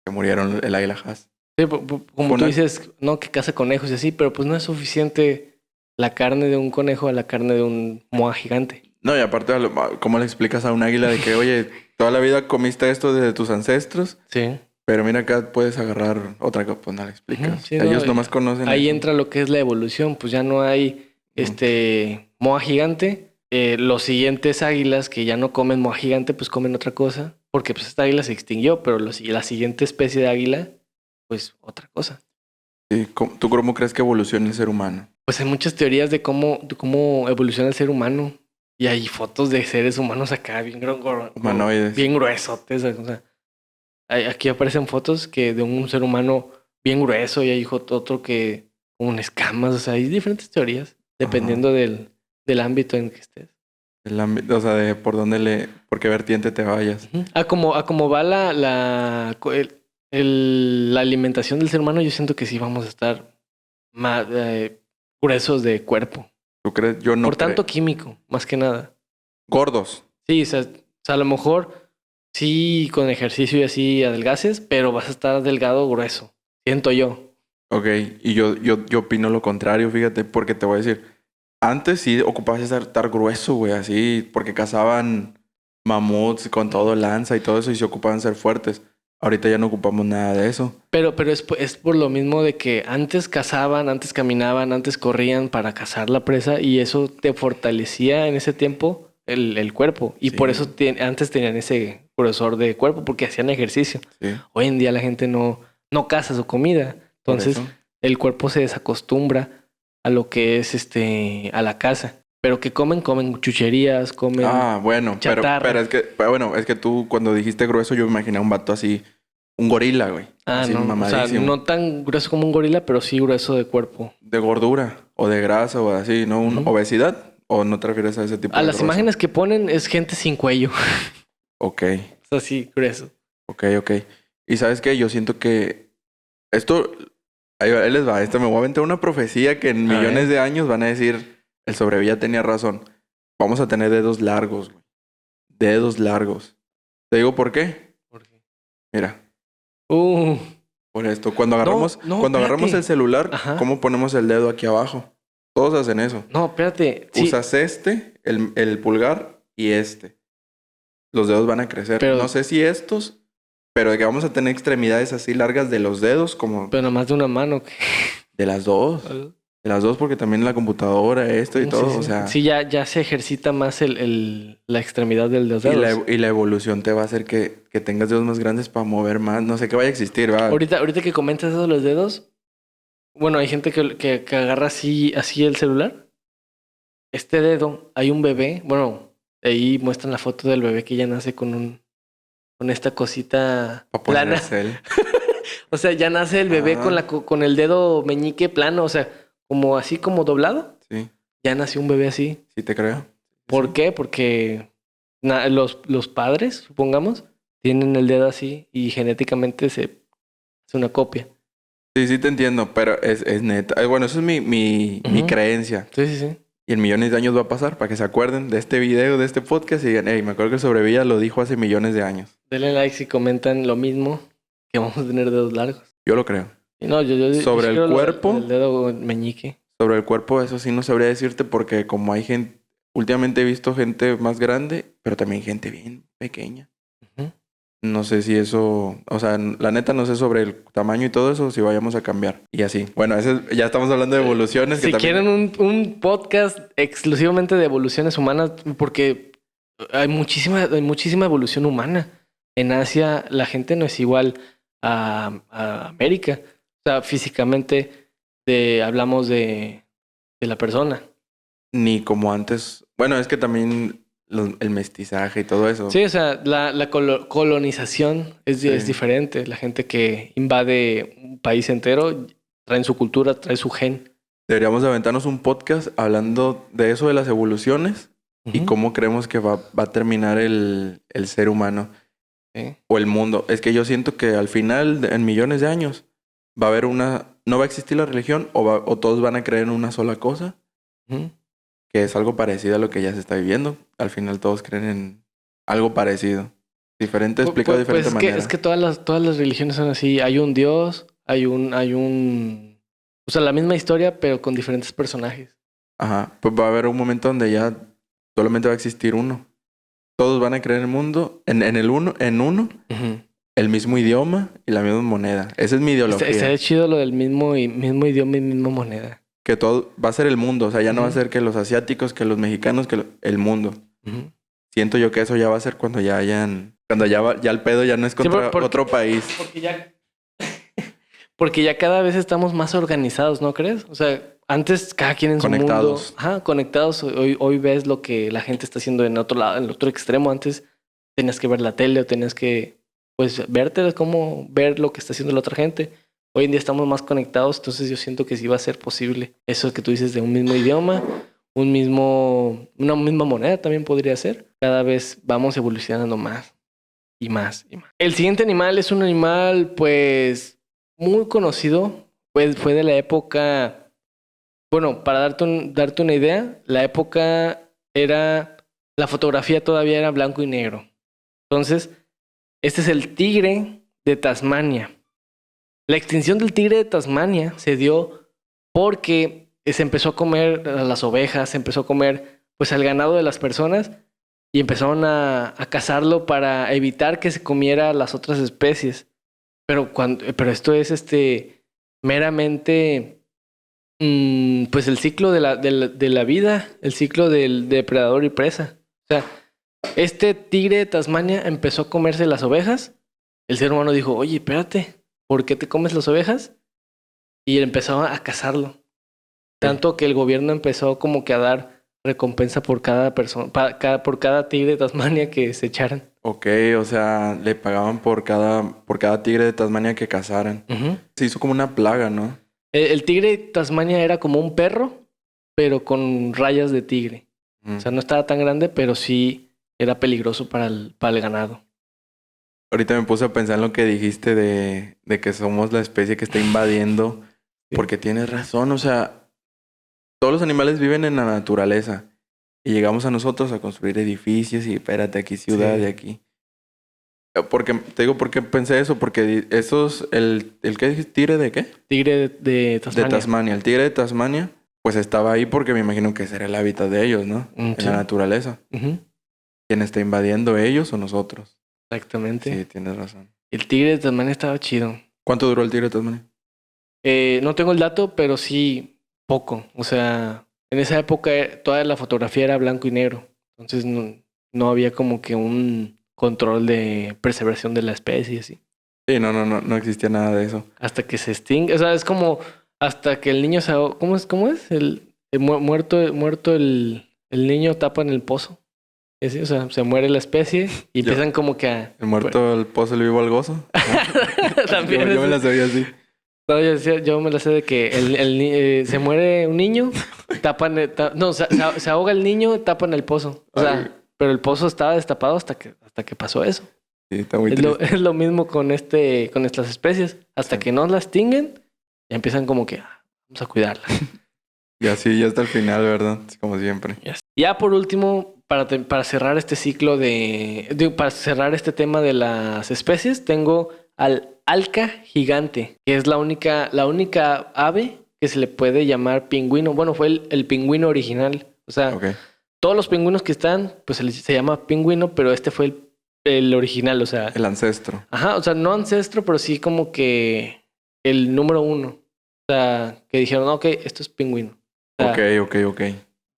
se murieron el águila Hasa. Sí, como tú Una- dices, no, que caza conejos y así, pero pues no es suficiente la carne de un conejo a la carne de un moa gigante. No, y aparte, ¿cómo le explicas a un águila de que, oye, toda la vida comiste esto desde tus ancestros, Sí. pero mira acá puedes agarrar otra cosa? Pues no le explicas. Ujú, sí, Ellos no, nomás conocen ahí eso. entra lo que es la evolución, pues ya no hay moa gigante. Los siguientes águilas que ya no comen moa gigante, pues comen otra cosa, porque pues esta águila se extinguió, pero la siguiente especie de águila, pues otra cosa. Sí, ¿tú cómo crees que evoluciona el ser humano? Pues hay muchas teorías de cómo evoluciona el ser humano. Y hay fotos de seres humanos acá bien Humanoides. bien gruesotes. O sea, aquí aparecen fotos que de un ser humano bien grueso y hay otro que con escamas. O sea, hay diferentes teorías dependiendo del ámbito en que estés. El ámbito, o sea, de por qué vertiente te vayas. Ujú. A como va la alimentación del ser humano, yo siento que sí vamos a estar más gruesos de cuerpo. ¿Tú crees? Yo no Por tanto creo. químico, más que nada. Gordos. Sí, o sea, a lo mejor sí con ejercicio y así adelgaces, pero vas a estar delgado grueso. Siento yo. Ok, y yo opino lo contrario, fíjate, porque te voy a decir, antes sí ocupabas estar grueso, güey, así, porque cazaban mamuts con todo lanza y todo eso y se ocupaban ser fuertes. Ahorita ya no ocupamos nada de eso. Pero es por lo mismo de que antes cazaban, antes caminaban, antes corrían para cazar la presa y eso te fortalecía en ese tiempo el cuerpo. Y Sí. por eso antes tenían ese grosor de cuerpo, porque hacían ejercicio. Sí, Hoy en día la gente no caza su comida. por Entonces eso. el cuerpo se desacostumbra a lo que es a la caza. Pero que comen chucherías, comen. Bueno, chatarra. pero es que tú cuando dijiste grueso yo me imaginé a un vato así, un gorila, güey. Así No. O sea, mamadísimo. no tan grueso como un gorila, pero sí grueso de cuerpo. De gordura o de grasa o así, ¿no? Ujú. ¿Obesidad? ¿O no te refieres a ese tipo A de las grueso? imágenes que ponen es gente sin cuello. Ok, O sea, sí, grueso. ok. Y ¿sabes qué? Yo siento que esto... Ahí les va. Me voy a aventar una profecía que en millones de años van a decir... El Sobrevilla tenía razón. Vamos a tener dedos largos, güey. Dedos largos. ¿Te digo por qué? ¿Por qué? Mira. Uh, Por esto. Cuando agarramos espérate. el celular, Ajá. ¿cómo ponemos el dedo aquí abajo? Todos hacen eso. No, espérate. Sí, Usas el pulgar y este. Los dedos van a crecer. Pero- No sé si estos, pero de que vamos a tener extremidades así largas de los dedos, como pero nomás de una mano. de las dos. De las dos, porque también la computadora, esto y Sí, todo, sí. o sea... Sí, ya se ejercita más la extremidad de los Y dedos. y la evolución te va a hacer que tengas dedos más grandes para mover más. No sé qué vaya a existir, ¿va? Ahorita que comentas eso de los dedos, bueno, hay gente que agarra así el celular. Este dedo, hay un bebé, bueno, ahí muestran la foto del bebé que ya nace con esta cosita Para poner plana. el cel. O sea, ya nace el bebé Ah. con el dedo meñique plano, o sea, como así como doblado. Sí, Ya nació un bebé así. sí te creo. ¿Por Sí. qué? Porque los padres, supongamos, tienen el dedo así y genéticamente se hace una copia. Sí, te entiendo, pero es neta. Bueno, eso es mi Ujú. creencia. Sí. Y en millones de años va a pasar para que se acuerden de este video, de este podcast y digan, hey, me acuerdo que el Sobrevilla lo dijo hace millones de años. Denle like si comentan lo mismo, que vamos a tener dedos largos. Yo lo creo. Y no, yo Sobre el creo cuerpo. el dedo meñique. Sobre el cuerpo, eso sí no sabría decirte porque como hay gente, últimamente he visto gente más grande, pero también gente bien pequeña. Ujú. No sé si eso, o sea, la neta no sé sobre el tamaño y todo eso, si vayamos a cambiar. Y así. Bueno, ya estamos hablando de evoluciones. Si quieren un podcast exclusivamente de evoluciones humanas, porque hay muchísima evolución humana. En Asia la gente no es igual a América. O sea, físicamente hablamos de la persona. Ni como antes. Bueno, es que también el mestizaje y todo eso. Sí, o sea, la colonización es Sí. diferente. La gente que invade un país entero traen su cultura, trae su gen. Deberíamos de aventarnos un podcast hablando de eso de las evoluciones y Ujú. cómo creemos que va a terminar el ser humano Sí. o el mundo. Es que yo siento que al final, en millones de años, va a haber no va a existir la religión o todos van a creer en una sola cosa, Ujú. que es algo parecido a lo que ya se está viviendo. Al final todos creen en algo parecido. Diferente, explicado de diferente manera. Es que todas las religiones son así. Hay un Dios, hay un... O sea, la misma historia, pero con diferentes personajes. Ajá. Pues va a haber un momento donde ya solamente va a existir uno. Todos van a creer en el mundo, en uno, Ujú. el mismo idioma y la misma moneda. Esa es mi ideología. Estaría chido lo del mismo idioma y misma moneda. Que todo va a ser el mundo. O sea, ya no va a Ujú. ser que los asiáticos, que los mexicanos, el mundo. Ujú. Siento yo que eso ya va a ser cuando ya hayan... Cuando ya el pedo ya no es contra otro país. Porque ya cada vez estamos más organizados, ¿no crees? O sea, antes cada quien en Conectados. su mundo. Ajá, conectados. Hoy ves lo que la gente está haciendo en otro lado, en el otro extremo. Antes tenías que ver la tele o tenías que, pues, verte cómo ver lo que está haciendo la otra gente. Hoy en día estamos más conectados, entonces yo siento que sí va a ser posible. Eso que tú dices de un mismo idioma, una misma moneda también podría ser. Cada vez vamos evolucionando más y más y más. El siguiente animal es un animal, pues, muy conocido. Pues fue de la época... Bueno, para darte una idea, la época era... La fotografía todavía era blanco y negro. Entonces, este es el tigre de Tasmania. La extinción del tigre de Tasmania se dio porque se empezó a comer a las ovejas, se empezó a comer pues al ganado de las personas y empezaron a cazarlo para evitar que se comiera las otras especies. Pero esto es meramente pues el ciclo de la vida, el ciclo del depredador y presa. O sea, este tigre de Tasmania empezó a comerse las ovejas. El ser humano dijo, oye, espérate, ¿por qué te comes las ovejas? Y él empezó a cazarlo. Tanto que el gobierno empezó como que a dar recompensa por cada persona, por cada tigre de Tasmania que se echaran. Ok, o sea, le pagaban por cada tigre de Tasmania que cazaran. Ujú. Se hizo como una plaga, ¿no? El tigre de Tasmania era como un perro, pero con rayas de tigre. Mm. O sea, no estaba tan grande, pero sí era peligroso para el ganado. Ahorita me puse a pensar en lo que dijiste de que somos la especie que está invadiendo. Sí. Porque tienes razón, o sea, todos los animales viven en la naturaleza. Y llegamos a nosotros a construir edificios y espérate, aquí ciudad Sí. y aquí. Porque, te digo, ¿por qué pensé eso? Porque esos, ¿el qué dijiste? ¿Tigre de qué? Tigre de De Tasmania. Tasmania. El tigre de Tasmania, pues estaba ahí porque me imagino que ese era el hábitat de ellos, ¿no? En Sí. la naturaleza. Ujú. ¿Quién está invadiendo, ellos o nosotros? Exactamente. Sí, tienes razón. El tigre de Tasmania estaba chido. ¿Cuánto duró el tigre de Tasmania? No tengo el dato, pero sí poco. O sea, en esa época toda la fotografía era blanco y negro. Entonces no había como que un control de preservación de la especie, así. Sí, no existía nada de eso. Hasta que se extingue. O sea, es como hasta que el niño se ahoga. ¿Cómo es? Muerto el niño tapa en el pozo. O sea, se muere la especie y empiezan como que a... El muerto al pozo, el vivo al gozo. También yo me la sabía así. No, yo me la sé de que se muere un niño, se ahoga el niño, tapan el pozo. O sea, Ay. pero el pozo estaba destapado hasta que pasó eso. Sí, está muy Es lo, triste. es lo mismo con estas especies. Hasta Sí. que no las extinguen, ya empiezan como que vamos a cuidarla. Y así ya hasta el final, ¿verdad? Sí, como siempre. Ya por último, para cerrar este ciclo para cerrar este tema de las especies, tengo al alca gigante, que es la única ave que se le puede llamar pingüino. Bueno, fue el pingüino original. O sea, Ok. todos los pingüinos que están, pues se llama pingüino, pero este fue el original. O sea, El ancestro. ajá, o sea, no ancestro, pero sí como que el número uno. O sea, que dijeron, ok, esto es pingüino. O sea, Ok.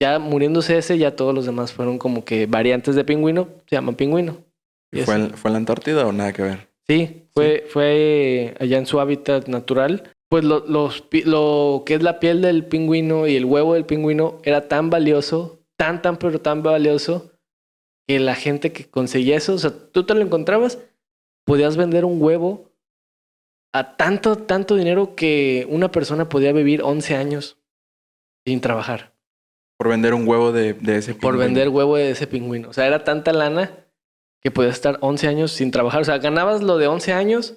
ya muriéndose ese, ya todos los demás fueron como que variantes de pingüino, se llaman pingüino. ¿Y Y fue así. en la Antártida o nada que ver? Sí, fue allá en su hábitat natural. Pues lo que es la piel del pingüino y el huevo del pingüino era tan valioso, pero tan valioso, que la gente que conseguía eso, o sea, tú te lo encontrabas, podías vender un huevo a tanto dinero que una persona podía vivir 11 años sin trabajar. Por vender un huevo de ese Por pingüino. vender huevo de ese pingüino. O sea, era tanta lana que podías estar 11 años sin trabajar. O sea, ganabas lo de 11 años,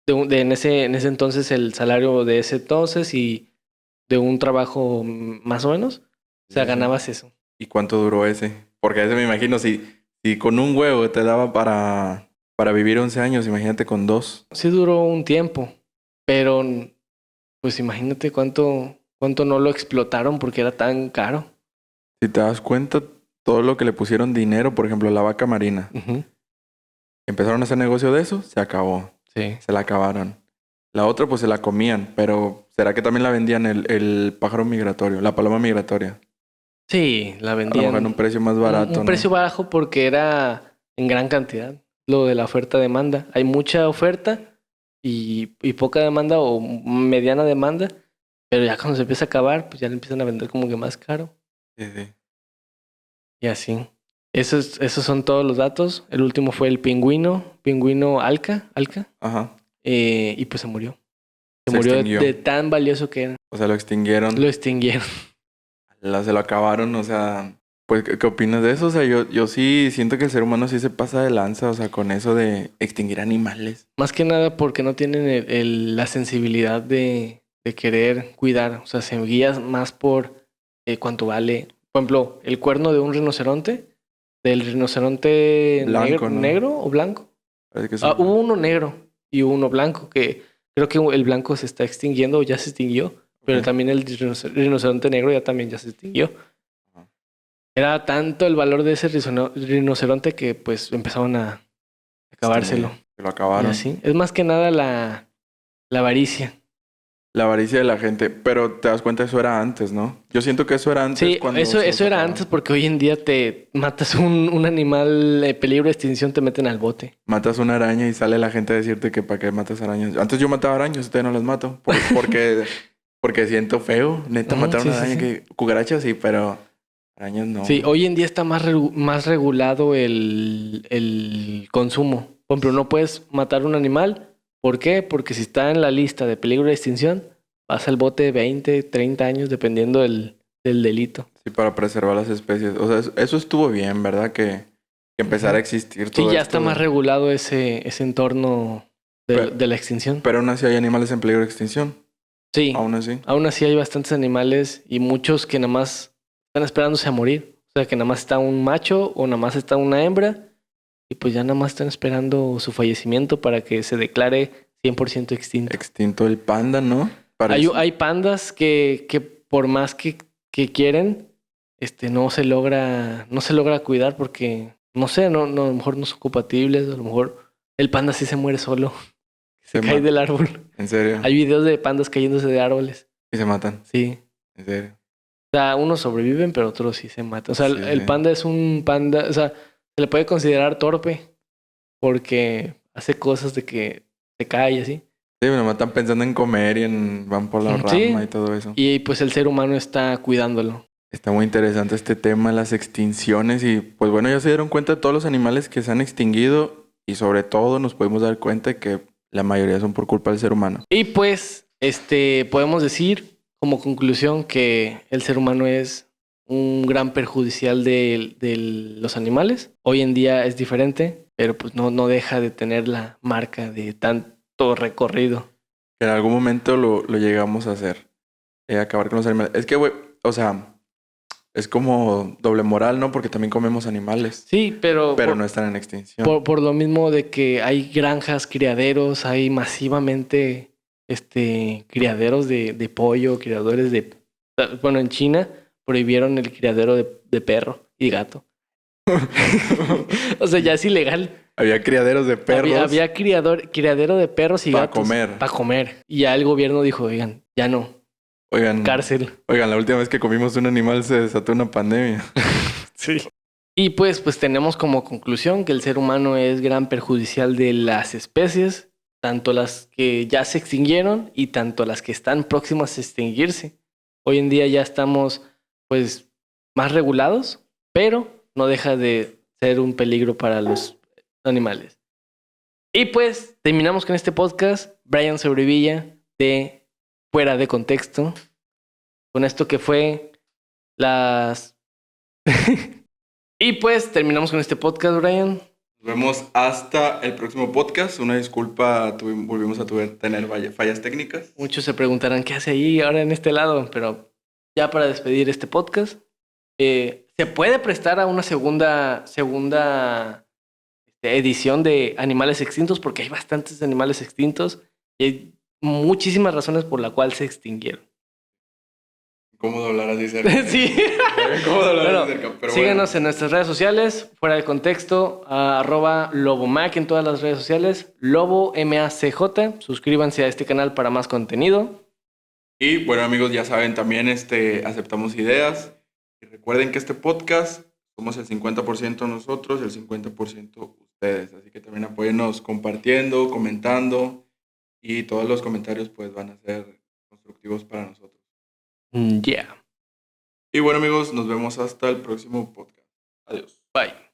en ese entonces el salario de ese entonces y de un trabajo más o menos. O sea, Sí. ganabas eso. ¿Y cuánto duró ese? Porque ese me imagino, si con un huevo te daba para vivir 11 años, imagínate con 2. Sí duró un tiempo, pero pues imagínate cuánto no lo explotaron porque era tan caro. Si te das cuenta, todo lo que le pusieron dinero, por ejemplo, la vaca marina. Ujú. Empezaron a hacer negocio de eso, se acabó. Sí. Se la acabaron. La otra, pues se la comían, pero ¿será que también la vendían el pájaro migratorio, la paloma migratoria? Sí, la A lo mejor en vendían un precio más barato, un ¿no? precio bajo porque era en gran cantidad. Lo de la oferta-demanda. Hay mucha oferta y poca demanda o mediana demanda, pero ya cuando se empieza a acabar, pues ya le empiezan a vender como que más caro. Sí. Y así. Esos son todos los datos. El último fue el pingüino alca, Ajá. y pues se murió. Se Se murió extinguió. de tan valioso que era. O sea, lo extinguieron. Lo extinguieron. Se lo acabaron, o sea... Pues, ¿qué opinas de eso? O sea, yo sí siento que el ser humano sí se pasa de lanza, o sea, con eso de extinguir animales. Más que nada porque no tienen la sensibilidad de querer cuidar. O sea, se guían más por cuánto vale. Por ejemplo, el cuerno de un rinoceronte. Del rinoceronte Blanco, ¿no? negro o blanco. Parece que es Hubo uno negro y uno blanco, que creo que el blanco se está extinguiendo o ya se extinguió. Pero Ok. también el rinoceronte negro ya se extinguió. Ajá. Era tanto el valor de ese rinoceronte que pues empezaron a acabárselo. Se lo Y acabaron. así. Es más que nada la avaricia. La avaricia de la gente. Pero te das cuenta, eso era antes, ¿no? Yo siento que eso era antes Sí, cuando eso se los era acabaron. antes porque hoy en día te matas un animal de peligro de extinción, te meten al bote. Matas una araña y sale la gente a decirte que para qué matas arañas. Antes yo mataba arañas, ustedes no las mato. Porque siento feo. Neta, matar una Sí, araña sí. que... Cucarachas sí, pero... Arañas no. Sí, hoy en día está más regulado el consumo. Por ejemplo, no puedes matar un animal. ¿Por qué? Porque si está en la lista de peligro de extinción, vas al bote 20, 30 años, dependiendo del delito. Sí, para preservar las especies. O sea, eso estuvo bien, ¿verdad? Que que empezara a existir todo Sí, ya esto está más de- regulado ese entorno de la extinción. Pero aún así hay animales en peligro de extinción. Sí, Aún así. aún así hay bastantes animales y muchos que nada más están esperándose a morir. O sea, que nada más está un macho o nada más está una hembra y pues ya nada más están esperando su fallecimiento para que se declare 100% extinto. Extinto el panda, ¿no? Parece. Hay pandas que por más que quieren, no se logra cuidar porque, no sé, a lo mejor no son compatibles, a lo mejor el panda sí se muere solo, se Se cae mata. del árbol. En serio. Hay videos de pandas cayéndose de árboles. Y se matan. Sí. En serio. O sea, unos sobreviven, pero otros sí se matan. O sea, Sí, el sí. panda es un panda, o sea, se le puede considerar torpe porque hace cosas de que se cae y así. Sí, me lo matan pensando en comer y en van por la Sí. rama y todo eso. Y pues el ser humano está cuidándolo. Está muy interesante este tema, las extinciones y pues bueno, ya se dieron cuenta de todos los animales que se han extinguido y sobre todo nos podemos dar cuenta que la mayoría son por culpa del ser humano. Y pues, podemos decir como conclusión que el ser humano es un gran perjudicial de los animales. Hoy en día es diferente, pero pues no deja de tener la marca de tanto recorrido. En algún momento lo llegamos a hacer, acabar con los animales. Es que, güey, o sea, es como doble moral, ¿no? Porque también comemos animales, Sí, pero pero no están en extinción. por lo mismo de que hay granjas, criaderos, hay masivamente criaderos de pollo, criadores de... Bueno, en China prohibieron el criadero de perro y gato. O sea, ya es ilegal. Había criaderos de perros. Había criadero de perros y Pa' gatos. comer. Para comer. Y ya el gobierno dijo, oigan, ya no. Oigan, Cárcel. la última vez que comimos un animal se desató una pandemia. Sí. Y pues tenemos como conclusión que el ser humano es gran perjudicial de las especies, tanto las que ya se extinguieron y tanto las que están próximas a extinguirse. Hoy en día ya estamos pues más regulados, pero no deja de ser un peligro para los animales. Y pues terminamos con este podcast. Brian Sobrevilla de Fuera de Contexto, con esto que fue las... Y pues terminamos con este podcast, Brian. Nos vemos hasta el próximo podcast. Una disculpa, volvimos a tener fallas técnicas. Muchos se preguntarán qué hace ahí ahora en este lado, pero ya para despedir este podcast, se puede prestar a una segunda edición de animales extintos porque hay bastantes animales extintos y hay muchísimas razones por las cuales se extinguieron. Incómodo hablar así cerca. Sí. Incómodo hablar Bueno, así cerca, pero síguenos en nuestras redes sociales, Fuera de Contexto, @LoboMac en todas las redes sociales, Lobo MACJ. Suscríbanse a este canal para más contenido. Y bueno, amigos, ya saben, también aceptamos ideas. Y recuerden que este podcast somos el 50% nosotros y el 50% ustedes. Así que también apóyennos compartiendo, comentando. Y todos los comentarios pues van a ser constructivos para nosotros. Yeah. Y bueno, amigos, nos vemos hasta el próximo podcast. Adiós. Bye.